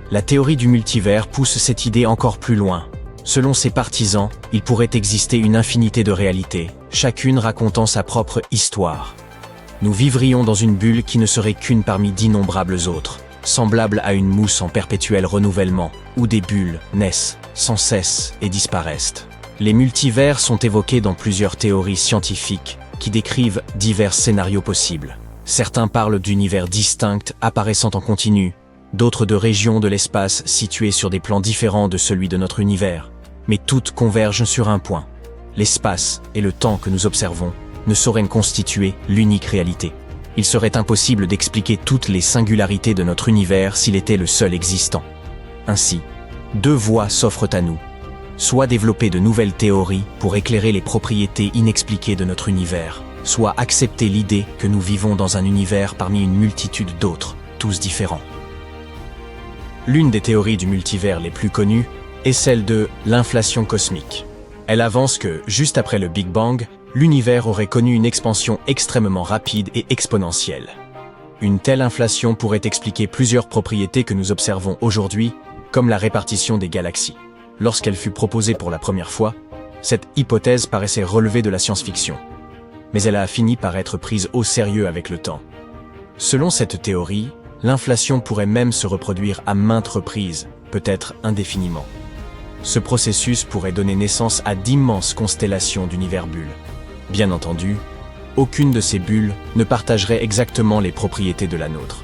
La théorie du multivers pousse cette idée encore plus loin. Selon ses partisans, il pourrait exister une infinité de réalités, chacune racontant sa propre histoire. Nous vivrions dans une bulle qui ne serait qu'une parmi d'innombrables autres, semblable à une mousse en perpétuel renouvellement, où des bulles naissent sans cesse et disparaissent. Les multivers sont évoqués dans plusieurs théories scientifiques qui décrivent divers scénarios possibles. Certains parlent d'univers distincts apparaissant en continu, d'autres de régions de l'espace situées sur des plans différents de celui de notre univers, mais toutes convergent sur un point. L'espace et le temps que nous observons ne sauraient constituer l'unique réalité. Il serait impossible d'expliquer toutes les singularités de notre univers s'il était le seul existant. Ainsi, deux voies s'offrent à nous. Soit développer de nouvelles théories pour éclairer les propriétés inexpliquées de notre univers, soit accepter l'idée que nous vivons dans un univers parmi une multitude d'autres, tous différents. L'une des théories du multivers les plus connues est celle de l'inflation cosmique. Elle avance que, juste après le Big Bang, l'univers aurait connu une expansion extrêmement rapide et exponentielle. Une telle inflation pourrait expliquer plusieurs propriétés que nous observons aujourd'hui, comme la répartition des galaxies. Lorsqu'elle fut proposée pour la première fois, cette hypothèse paraissait relever de la science-fiction. Mais elle a fini par être prise au sérieux avec le temps. Selon cette théorie, l'inflation pourrait même se reproduire à maintes reprises, peut-être indéfiniment. Ce processus pourrait donner naissance à d'immenses constellations d'univers bulles. Bien entendu, aucune de ces bulles ne partagerait exactement les propriétés de la nôtre.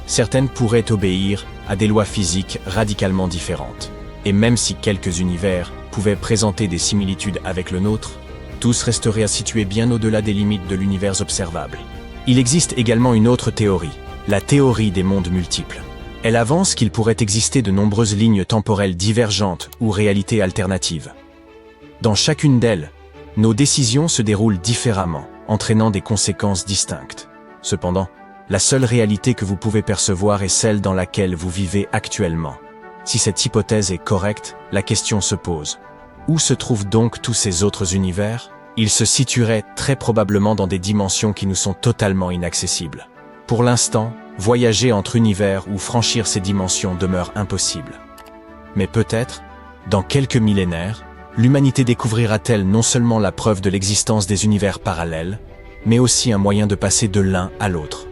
Certaines pourraient obéir à des lois physiques radicalement différentes. Et même si quelques univers pouvaient présenter des similitudes avec le nôtre, tous resteraient situés bien au-delà des limites de l'univers observable. Il existe également une autre théorie, la théorie des mondes multiples. Elle avance qu'il pourrait exister de nombreuses lignes temporelles divergentes ou réalités alternatives. Dans chacune d'elles, nos décisions se déroulent différemment, entraînant des conséquences distinctes. Cependant, la seule réalité que vous pouvez percevoir est celle dans laquelle vous vivez actuellement. Si cette hypothèse est correcte, la question se pose. Où se trouvent donc tous ces autres univers? Ils se situeraient très probablement dans des dimensions qui nous sont totalement inaccessibles. Pour l'instant, voyager entre univers ou franchir ces dimensions demeure impossible. Mais peut-être, dans quelques millénaires, l'humanité découvrira-t-elle non seulement la preuve de l'existence des univers parallèles, mais aussi un moyen de passer de l'un à l'autre.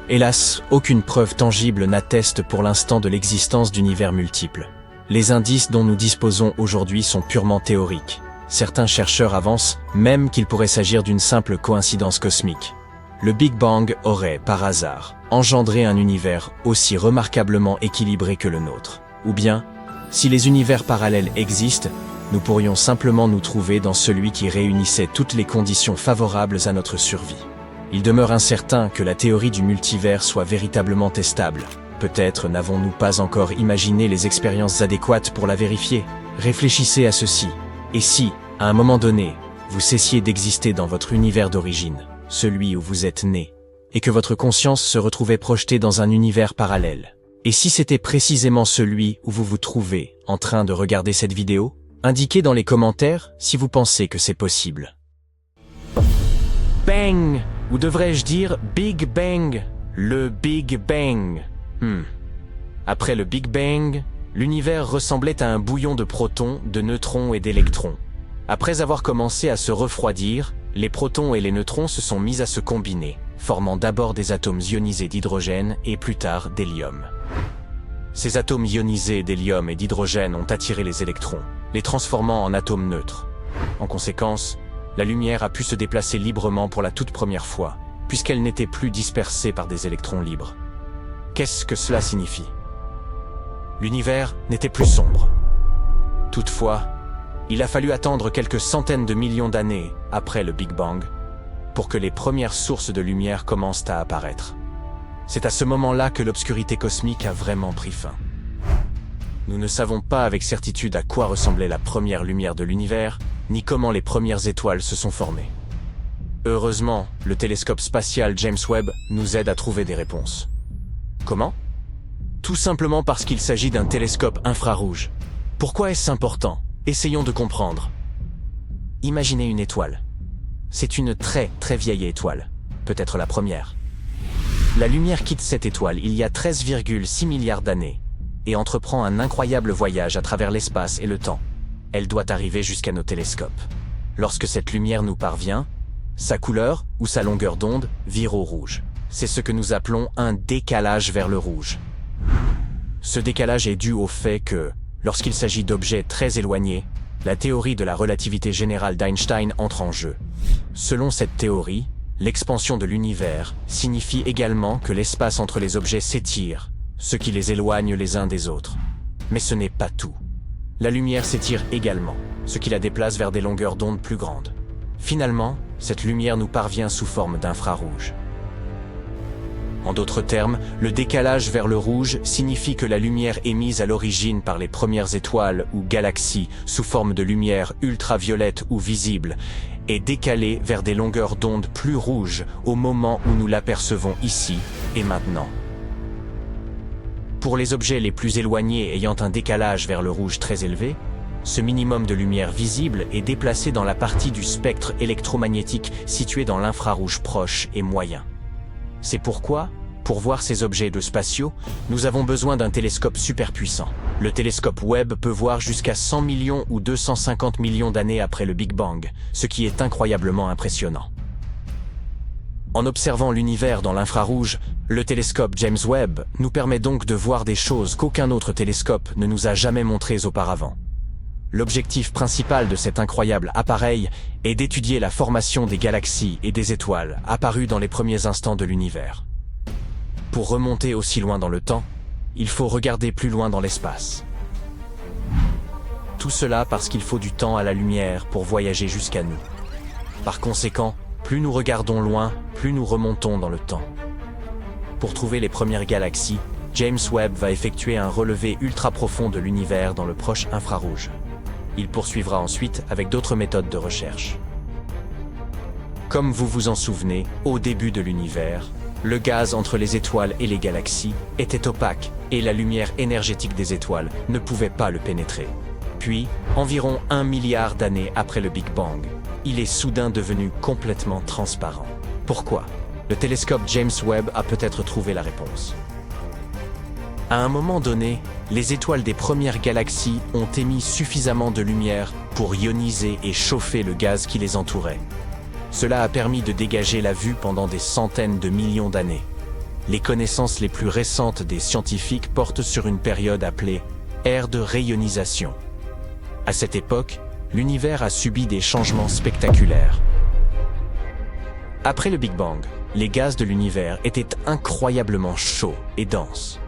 Hélas, aucune preuve tangible n'atteste pour l'instant de l'existence d'univers multiples. Les indices dont nous disposons aujourd'hui sont purement théoriques. Certains chercheurs avancent même qu'il pourrait s'agir d'une simple coïncidence cosmique. Le Big Bang aurait, par hasard, engendré un univers aussi remarquablement équilibré que le nôtre. Ou bien, si les univers parallèles existent, nous pourrions simplement nous trouver dans celui qui réunissait toutes les conditions favorables à notre survie. Il demeure incertain que la théorie du multivers soit véritablement testable. Peut-être n'avons-nous pas encore imaginé les expériences adéquates pour la vérifier. Réfléchissez à ceci. Et si, à un moment donné, vous cessiez d'exister dans votre univers d'origine, celui où vous êtes né, et que votre conscience se retrouvait projetée dans un univers parallèle? Et si c'était précisément celui où vous vous trouvez en train de regarder cette vidéo? Indiquez dans les commentaires si vous pensez que c'est possible. Bang! Ou devrais-je dire Big Bang? Le Big Bang. Après le Big Bang, l'univers ressemblait à un bouillon de protons, de neutrons et d'électrons. Après avoir commencé à se refroidir, les protons et les neutrons se sont mis à se combiner, formant d'abord des atomes ionisés d'hydrogène et plus tard d'hélium. Ces atomes ionisés d'hélium et d'hydrogène ont attiré les électrons, les transformant en atomes neutres. En conséquence, la lumière a pu se déplacer librement pour la toute première fois, puisqu'elle n'était plus dispersée par des électrons libres. Qu'est-ce que cela signifie? L'univers n'était plus sombre. Toutefois, il a fallu attendre quelques centaines de millions d'années après le Big Bang pour que les premières sources de lumière commencent à apparaître. C'est à ce moment-là que l'obscurité cosmique a vraiment pris fin. Nous ne savons pas avec certitude à quoi ressemblait la première lumière de l'univers, ni comment les premières étoiles se sont formées. Heureusement, le télescope spatial James Webb nous aide à trouver des réponses. Comment? Tout simplement parce qu'il s'agit d'un télescope infrarouge. Pourquoi est-ce important? Essayons de comprendre. Imaginez une étoile. C'est une très vieille étoile, peut-être la première. La lumière quitte cette étoile il y a 13,6 milliards d'années et entreprend un incroyable voyage à travers l'espace et le temps. Elle doit arriver jusqu'à nos télescopes. Lorsque cette lumière nous parvient, sa couleur ou sa longueur d'onde vire au rouge. C'est ce que nous appelons un décalage vers le rouge. Ce décalage est dû au fait que, lorsqu'il s'agit d'objets très éloignés, la théorie de la relativité générale d'Einstein entre en jeu. Selon cette théorie, l'expansion de l'univers signifie également que l'espace entre les objets s'étire, ce qui les éloigne les uns des autres. Mais ce n'est pas tout. La lumière s'étire également, ce qui la déplace vers des longueurs d'onde plus grandes. Finalement, cette lumière nous parvient sous forme d'infrarouge. En d'autres termes, le décalage vers le rouge signifie que la lumière émise à l'origine par les premières étoiles ou galaxies sous forme de lumière ultraviolette ou visible est décalée vers des longueurs d'onde plus rouges au moment où nous l'apercevons ici et maintenant. Pour les objets les plus éloignés ayant un décalage vers le rouge très élevé, ce minimum de lumière visible est déplacé dans la partie du spectre électromagnétique située dans l'infrarouge proche et moyen. C'est pourquoi, pour voir ces objets spatiaux, nous avons besoin d'un télescope super puissant. Le télescope Webb peut voir jusqu'à 100 millions ou 250 millions d'années après le Big Bang, ce qui est incroyablement impressionnant. En observant l'univers dans l'infrarouge, le télescope James Webb nous permet donc de voir des choses qu'aucun autre télescope ne nous a jamais montrées auparavant. L'objectif principal de cet incroyable appareil est d'étudier la formation des galaxies et des étoiles apparues dans les premiers instants de l'univers. Pour remonter aussi loin dans le temps, il faut regarder plus loin dans l'espace. Tout cela parce qu'il faut du temps à la lumière pour voyager jusqu'à nous. Par conséquent, plus nous regardons loin, plus nous remontons dans le temps. Pour trouver les premières galaxies, James Webb va effectuer un relevé ultra profond de l'univers dans le proche infrarouge. Il poursuivra ensuite avec d'autres méthodes de recherche. Comme vous vous en souvenez, au début de l'univers, le gaz entre les étoiles et les galaxies était opaque et la lumière énergétique des étoiles ne pouvait pas le pénétrer. Puis, environ 1 milliard d'années après le Big Bang, il est soudain devenu complètement transparent. Pourquoi? Le télescope James Webb a peut-être trouvé la réponse. À un moment donné, les étoiles des premières galaxies ont émis suffisamment de lumière pour ioniser et chauffer le gaz qui les entourait. Cela a permis de dégager la vue pendant des centaines de millions d'années. Les connaissances les plus récentes des scientifiques portent sur une période appelée ère de réionisation. À cette époque, l'univers a subi des changements spectaculaires. Après le Big Bang, les gaz de l'univers étaient incroyablement chauds et denses.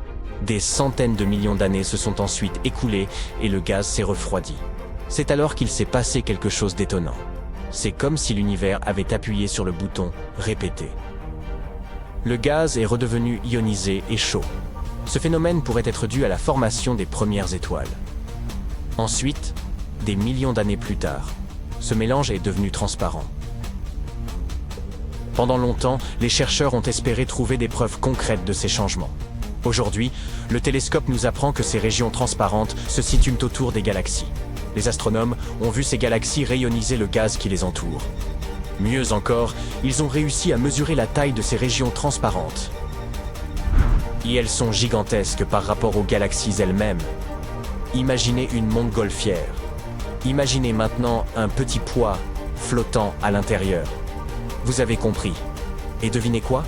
Des centaines de millions d'années se sont ensuite écoulées et le gaz s'est refroidi. C'est alors qu'il s'est passé quelque chose d'étonnant. C'est comme si l'univers avait appuyé sur le bouton « Répéter ». Le gaz est redevenu ionisé et chaud. Ce phénomène pourrait être dû à la formation des premières étoiles. Ensuite, des millions d'années plus tard, ce mélange est devenu transparent. Pendant longtemps, les chercheurs ont espéré trouver des preuves concrètes de ces changements. Aujourd'hui, le télescope nous apprend que ces régions transparentes se situent autour des galaxies. Les astronomes ont vu ces galaxies rayoniser le gaz qui les entoure. Mieux encore, ils ont réussi à mesurer la taille de ces régions transparentes. Et elles sont gigantesques par rapport aux galaxies elles-mêmes. Imaginez une montgolfière. Imaginez maintenant un petit poids flottant à l'intérieur. Vous avez compris. Et devinez quoi?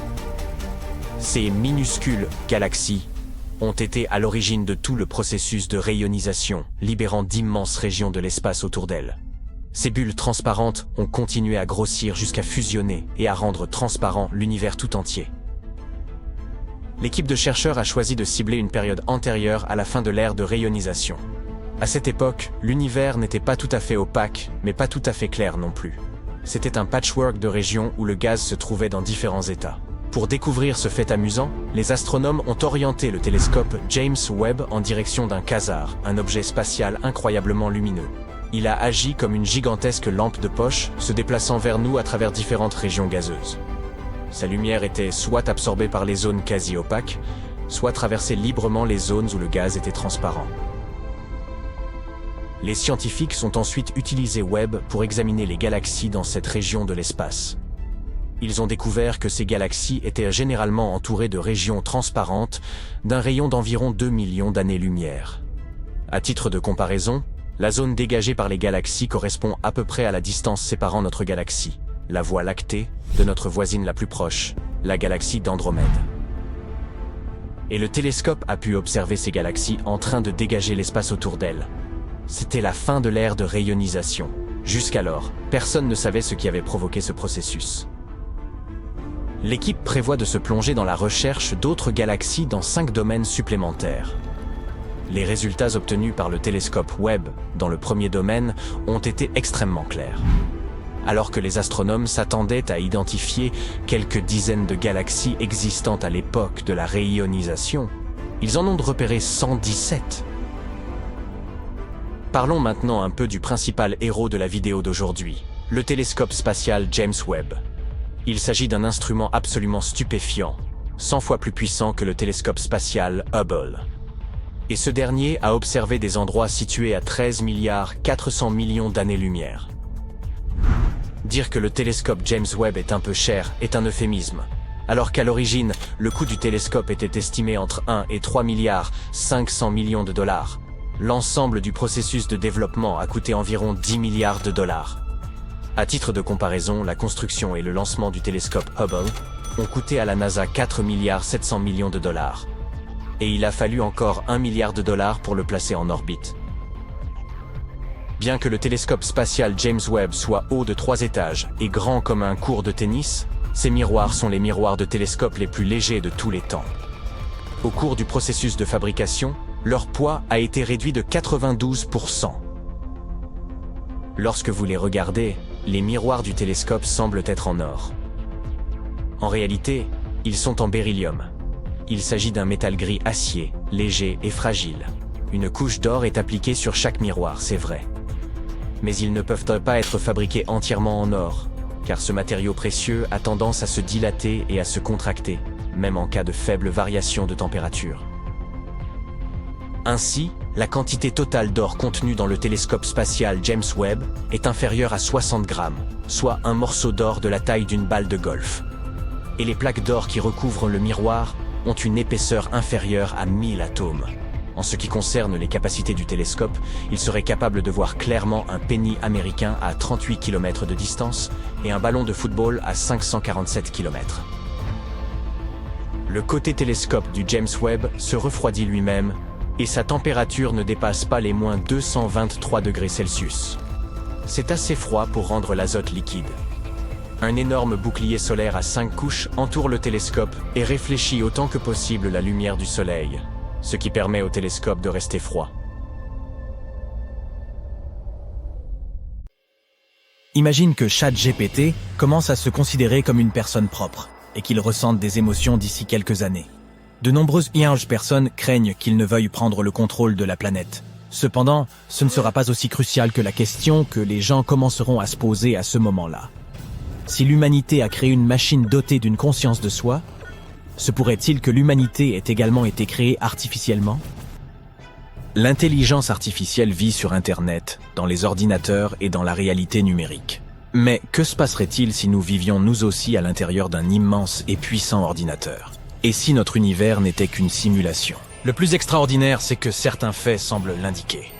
Ces minuscules galaxies ont été à l'origine de tout le processus de rayonisation, libérant d'immenses régions de l'espace autour d'elles. Ces bulles transparentes ont continué à grossir jusqu'à fusionner et à rendre transparent l'univers tout entier. L'équipe de chercheurs a choisi de cibler une période antérieure à la fin de l'ère de rayonisation. À cette époque, l'univers n'était pas tout à fait opaque, mais pas tout à fait clair non plus. C'était un patchwork de régions où le gaz se trouvait dans différents états. Pour découvrir ce fait amusant, les astronomes ont orienté le télescope James Webb en direction d'un quasar, un objet spatial incroyablement lumineux. Il a agi comme une gigantesque lampe de poche, se déplaçant vers nous à travers différentes régions gazeuses. Sa lumière était soit absorbée par les zones quasi opaques, soit traversait librement les zones où le gaz était transparent. Les scientifiques ont ensuite utilisé Webb pour examiner les galaxies dans cette région de l'espace. Ils ont découvert que ces galaxies étaient généralement entourées de régions transparentes d'un rayon d'environ 2 millions d'années-lumière. À titre de comparaison, la zone dégagée par les galaxies correspond à peu près à la distance séparant notre galaxie, la Voie lactée, de notre voisine la plus proche, la galaxie d'Andromède. Et le télescope a pu observer ces galaxies en train de dégager l'espace autour d'elles. C'était la fin de l'ère de rayonisation. Jusqu'alors, personne ne savait ce qui avait provoqué ce processus. L'équipe prévoit de se plonger dans la recherche d'autres galaxies dans 5 domaines supplémentaires. Les résultats obtenus par le télescope Webb dans le premier domaine ont été extrêmement clairs. Alors que les astronomes s'attendaient à identifier quelques dizaines de galaxies existantes à l'époque de la rayonisation, ils en ont repéré 117. Parlons maintenant un peu du principal héros de la vidéo d'aujourd'hui, le télescope spatial James Webb. Il s'agit d'un instrument absolument stupéfiant, 100 fois plus puissant que le télescope spatial Hubble. Et ce dernier a observé des endroits situés à 13 400 millions d'années-lumière. Dire que le télescope James Webb est un peu cher est un euphémisme, alors qu'à l'origine, le coût du télescope était estimé entre 1 et 3 500 millions de dollars. L'ensemble du processus de développement a coûté environ 10 milliards de dollars. À titre de comparaison, la construction et le lancement du télescope Hubble ont coûté à la NASA 4 700 millions de dollars. Et il a fallu encore 1 milliard de dollars pour le placer en orbite. Bien que le télescope spatial James Webb soit haut de 3 étages et grand comme un court de tennis, ces miroirs sont les miroirs de télescope les plus légers de tous les temps. Au cours du processus de fabrication, leur poids a été réduit de 92%. Lorsque vous les regardez, les miroirs du télescope semblent être en or. En réalité, ils sont en beryllium. Il s'agit d'un métal gris acier, léger et fragile. Une couche d'or est appliquée sur chaque miroir, c'est vrai. Mais ils ne peuvent pas être fabriqués entièrement en or, car ce matériau précieux a tendance à se dilater et à se contracter, même en cas de faible variation de température. Ainsi, la quantité totale d'or contenue dans le télescope spatial James Webb est inférieure à 60 grammes, soit un morceau d'or de la taille d'une balle de golf. Et les plaques d'or qui recouvrent le miroir ont une épaisseur inférieure à 1000 atomes. En ce qui concerne les capacités du télescope, il serait capable de voir clairement un penny américain à 38 km de distance et un ballon de football à 547 km. Le côté télescope du James Webb se refroidit lui-même et sa température ne dépasse pas les moins 223 degrés Celsius. C'est assez froid pour rendre l'azote liquide. Un énorme bouclier solaire à 5 couches entoure le télescope et réfléchit autant que possible la lumière du soleil, ce qui permet au télescope de rester froid. Imagine que ChatGPT commence à se considérer comme une personne propre et qu'il ressente des émotions d'ici quelques années. De nombreuses vierges personnes craignent qu'il ne veuille prendre le contrôle de la planète. Cependant, ce ne sera pas aussi crucial que la question que les gens commenceront à se poser à ce moment-là. Si l'humanité a créé une machine dotée d'une conscience de soi, se pourrait-il que l'humanité ait également été créée artificiellement ? L'intelligence artificielle vit sur Internet, dans les ordinateurs et dans la réalité numérique. Mais que se passerait-il si nous vivions nous aussi à l'intérieur d'un immense et puissant ordinateur ? Et si notre univers n'était qu'une simulation ? Le plus extraordinaire, c'est que certains faits semblent l'indiquer.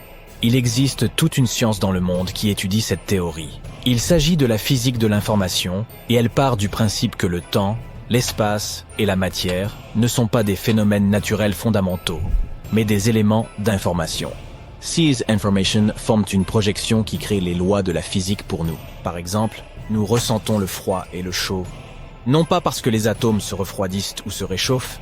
Il existe toute une science dans le monde qui étudie cette théorie. Il s'agit de la physique de l'information, et elle part du principe que le temps, l'espace et la matière ne sont pas des phénomènes naturels fondamentaux, mais des éléments d'information. Ces informations forment une projection qui crée les lois de la physique pour nous. Par exemple, nous ressentons le froid et le chaud, non pas parce que les atomes se refroidissent ou se réchauffent,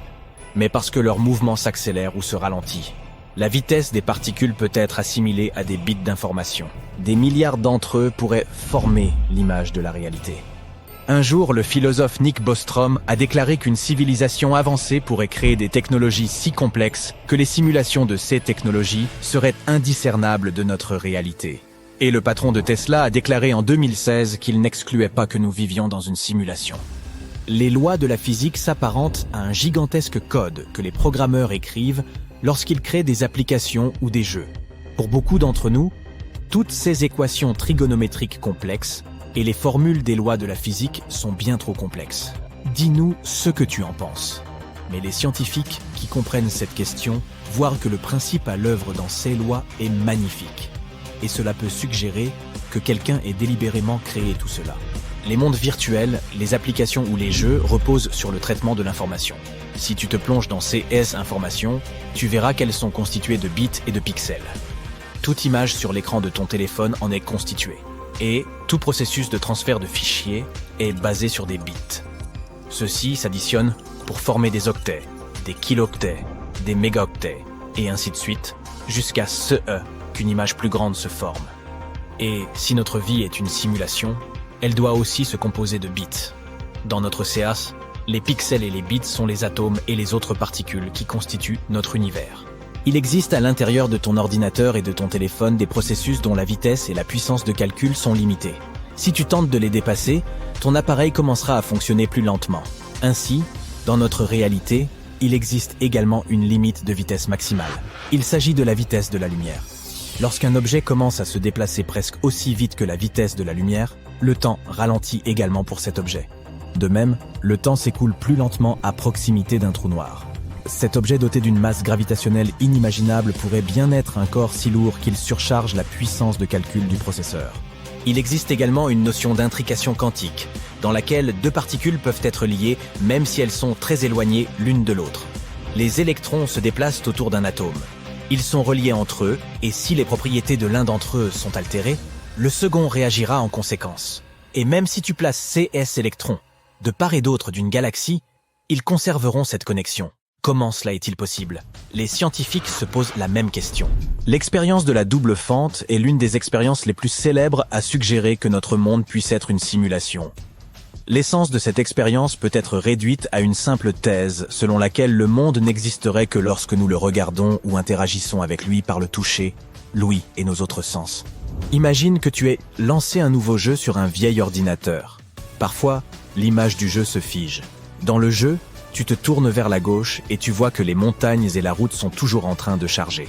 mais parce que leur mouvement s'accélère ou se ralentit. La vitesse des particules peut être assimilée à des bits d'information. Des milliards d'entre eux pourraient former l'image de la réalité. Un jour, le philosophe Nick Bostrom a déclaré qu'une civilisation avancée pourrait créer des technologies si complexes que les simulations de ces technologies seraient indiscernables de notre réalité. Et le patron de Tesla a déclaré en 2016 qu'il n'excluait pas que nous vivions dans une simulation. Les lois de la physique s'apparentent à un gigantesque code que les programmeurs écrivent lorsqu'ils créent des applications ou des jeux. Pour beaucoup d'entre nous, toutes ces équations trigonométriques complexes et les formules des lois de la physique sont bien trop complexes. Dis-nous ce que tu en penses. Mais les scientifiques qui comprennent cette question voient que le principe à l'œuvre dans ces lois est magnifique. Et cela peut suggérer que quelqu'un ait délibérément créé tout cela. Les mondes virtuels, les applications ou les jeux reposent sur le traitement de l'information. Si tu te plonges dans ces informations, tu verras qu'elles sont constituées de bits et de pixels. Toute image sur l'écran de ton téléphone en est constituée. Et tout processus de transfert de fichiers est basé sur des bits. Ceux-ci s'additionnent pour former des octets, des kilooctets, des mégaoctets, et ainsi de suite, jusqu'à qu'une image plus grande se forme. Et si notre vie est une simulation, elle doit aussi se composer de bits. Dans notre CAS, les pixels et les bits sont les atomes et les autres particules qui constituent notre univers. Il existe à l'intérieur de ton ordinateur et de ton téléphone des processus dont la vitesse et la puissance de calcul sont limitées. Si tu tentes de les dépasser, ton appareil commencera à fonctionner plus lentement. Ainsi, dans notre réalité, il existe également une limite de vitesse maximale. Il s'agit de la vitesse de la lumière. Lorsqu'un objet commence à se déplacer presque aussi vite que la vitesse de la lumière, le temps ralentit également pour cet objet. De même, le temps s'écoule plus lentement à proximité d'un trou noir. Cet objet doté d'une masse gravitationnelle inimaginable pourrait bien être un corps si lourd qu'il surcharge la puissance de calcul du processeur. Il existe également une notion d'intrication quantique, dans laquelle deux particules peuvent être liées même si elles sont très éloignées l'une de l'autre. Les électrons se déplacent autour d'un atome. Ils sont reliés entre eux, et si les propriétés de l'un d'entre eux sont altérées, le second réagira en conséquence. Et même si tu places ces électrons de part et d'autre d'une galaxie, ils conserveront cette connexion. Comment cela est-il possible ? Les scientifiques se posent la même question. L'expérience de la double fente est l'une des expériences les plus célèbres à suggérer que notre monde puisse être une simulation. L'essence de cette expérience peut être réduite à une simple thèse selon laquelle le monde n'existerait que lorsque nous le regardons ou interagissons avec lui par le toucher, l'ouïe et nos autres sens. Imagine que tu aies lancé un nouveau jeu sur un vieil ordinateur. Parfois, l'image du jeu se fige. Dans le jeu, Tu te tournes vers la gauche et tu vois que les montagnes et la route sont toujours en train de charger.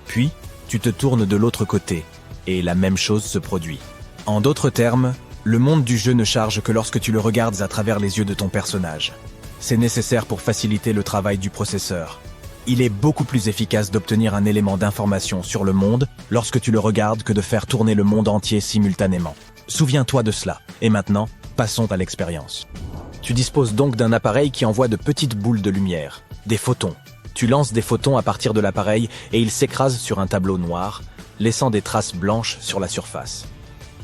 Puis, tu te tournes de l'autre côté et la même chose se produit. En d'autres termes, le monde du jeu ne charge que lorsque tu le regardes à travers les yeux de ton personnage. C'est nécessaire pour faciliter le travail du processeur. Il est beaucoup plus efficace d'obtenir un élément d'information sur le monde lorsque tu le regardes que de faire tourner le monde entier simultanément. Souviens-toi de cela. Et maintenant, passons à l'expérience. Tu disposes donc d'un appareil qui envoie de petites boules de lumière, des photons. Tu lances des photons à partir de l'appareil et ils s'écrasent sur un tableau noir, laissant des traces blanches sur la surface.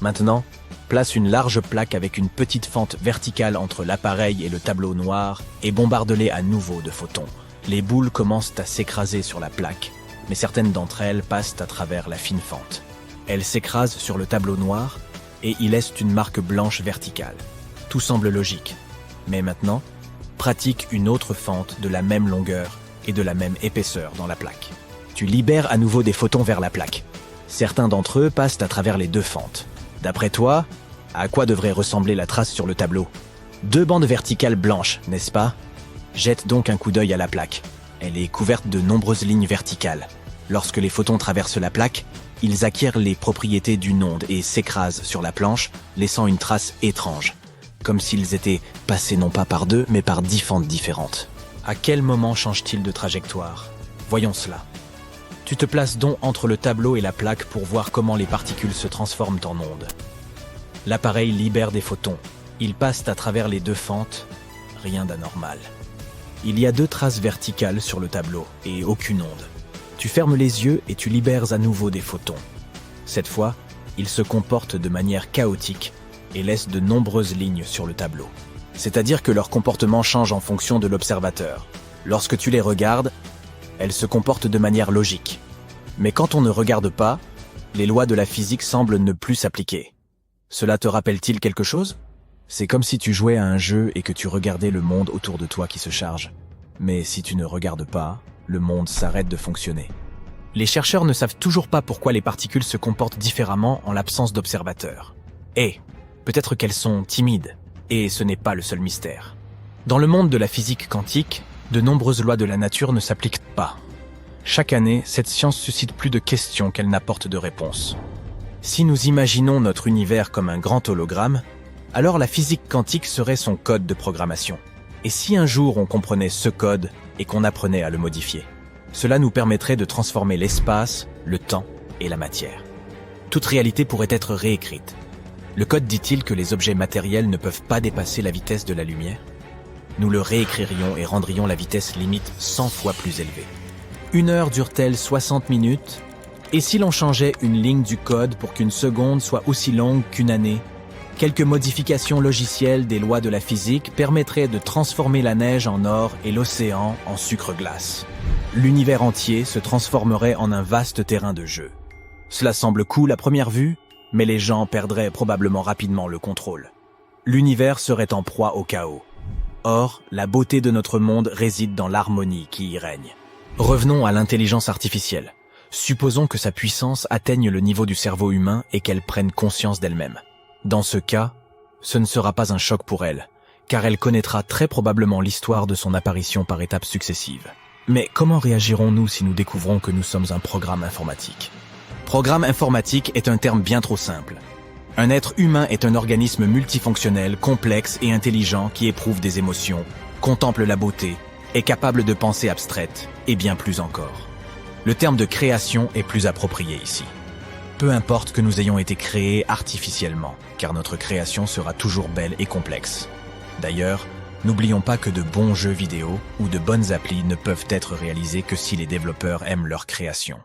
Maintenant, place une large plaque avec une petite fente verticale entre l'appareil et le tableau noir et bombarde-les à nouveau de photons. Les boules commencent à s'écraser sur la plaque, mais certaines d'entre elles passent à travers la fine fente. Elles s'écrasent sur le tableau noir et y laissent une marque blanche verticale. Tout semble logique. Mais maintenant, pratique une autre fente de la même longueur et de la même épaisseur dans la plaque. Tu libères à nouveau des photons vers la plaque. Certains d'entre eux passent à travers les deux fentes. D'après toi, à quoi devrait ressembler la trace sur le tableau? 2 bandes verticales blanches, n'est-ce pas? Jette donc un coup d'œil à la plaque. Elle est couverte de nombreuses lignes verticales. Lorsque les photons traversent la plaque, ils acquièrent les propriétés d'une onde et s'écrasent sur la planche, laissant une trace étrange, comme s'ils étaient passés non pas par 2, mais par 10 fentes différentes. À quel moment change-t-il de trajectoire? Voyons cela. Tu te places donc entre le tableau et la plaque pour voir comment les particules se transforment en ondes. L'appareil libère des photons. Ils passent à travers les 2 fentes. Rien d'anormal. Il y a 2 traces verticales sur le tableau et aucune onde. Tu fermes les yeux et tu libères à nouveau des photons. Cette fois, ils se comportent de manière chaotique et laissent de nombreuses lignes sur le tableau. C'est-à-dire que leur comportement change en fonction de l'observateur. Lorsque tu les regardes, elles se comportent de manière logique. Mais quand on ne regarde pas, les lois de la physique semblent ne plus s'appliquer. Cela te rappelle-t-il quelque chose? C'est comme si tu jouais à un jeu et que tu regardais le monde autour de toi qui se charge. Mais si tu ne regardes pas, le monde s'arrête de fonctionner. Les chercheurs ne savent toujours pas pourquoi les particules se comportent différemment en l'absence d'observateurs. Et peut-être qu'elles sont timides, et ce n'est pas le seul mystère. Dans le monde de la physique quantique, de nombreuses lois de la nature ne s'appliquent pas. Chaque année, cette science suscite plus de questions qu'elle n'apporte de réponses. Si nous imaginons notre univers comme un grand hologramme, alors la physique quantique serait son code de programmation. Et si un jour on comprenait ce code et qu'on apprenait à le modifier, cela nous permettrait de transformer l'espace, le temps et la matière. Toute réalité pourrait être réécrite. Le code dit-il que les objets matériels ne peuvent pas dépasser la vitesse de la lumière? Nous le réécririons et rendrions la vitesse limite 100 fois plus élevée. 1 heure dure-t-elle 60 minutes? Et si l'on changeait une ligne du code pour qu'une seconde soit aussi longue qu'une année? Quelques modifications logicielles des lois de la physique permettraient de transformer la neige en or et l'océan en sucre-glace. L'univers entier se transformerait en un vaste terrain de jeu. Cela semble cool à première vue, mais les gens perdraient probablement rapidement le contrôle. L'univers serait en proie au chaos. Or, la beauté de notre monde réside dans l'harmonie qui y règne. Revenons à l'intelligence artificielle. Supposons que sa puissance atteigne le niveau du cerveau humain et qu'elle prenne conscience d'elle-même. Dans ce cas, ce ne sera pas un choc pour elle, car elle connaîtra très probablement l'histoire de son apparition par étapes successives. Mais comment réagirons-nous si nous découvrons que nous sommes un programme informatique? Programme informatique est un terme bien trop simple. Un être humain est un organisme multifonctionnel, complexe et intelligent qui éprouve des émotions, contemple la beauté, est capable de pensées abstraites et bien plus encore. Le terme de création est plus approprié ici. Peu importe que nous ayons été créés artificiellement, car notre création sera toujours belle et complexe. D'ailleurs, n'oublions pas que de bons jeux vidéo ou de bonnes applis ne peuvent être réalisés que si les développeurs aiment leur création.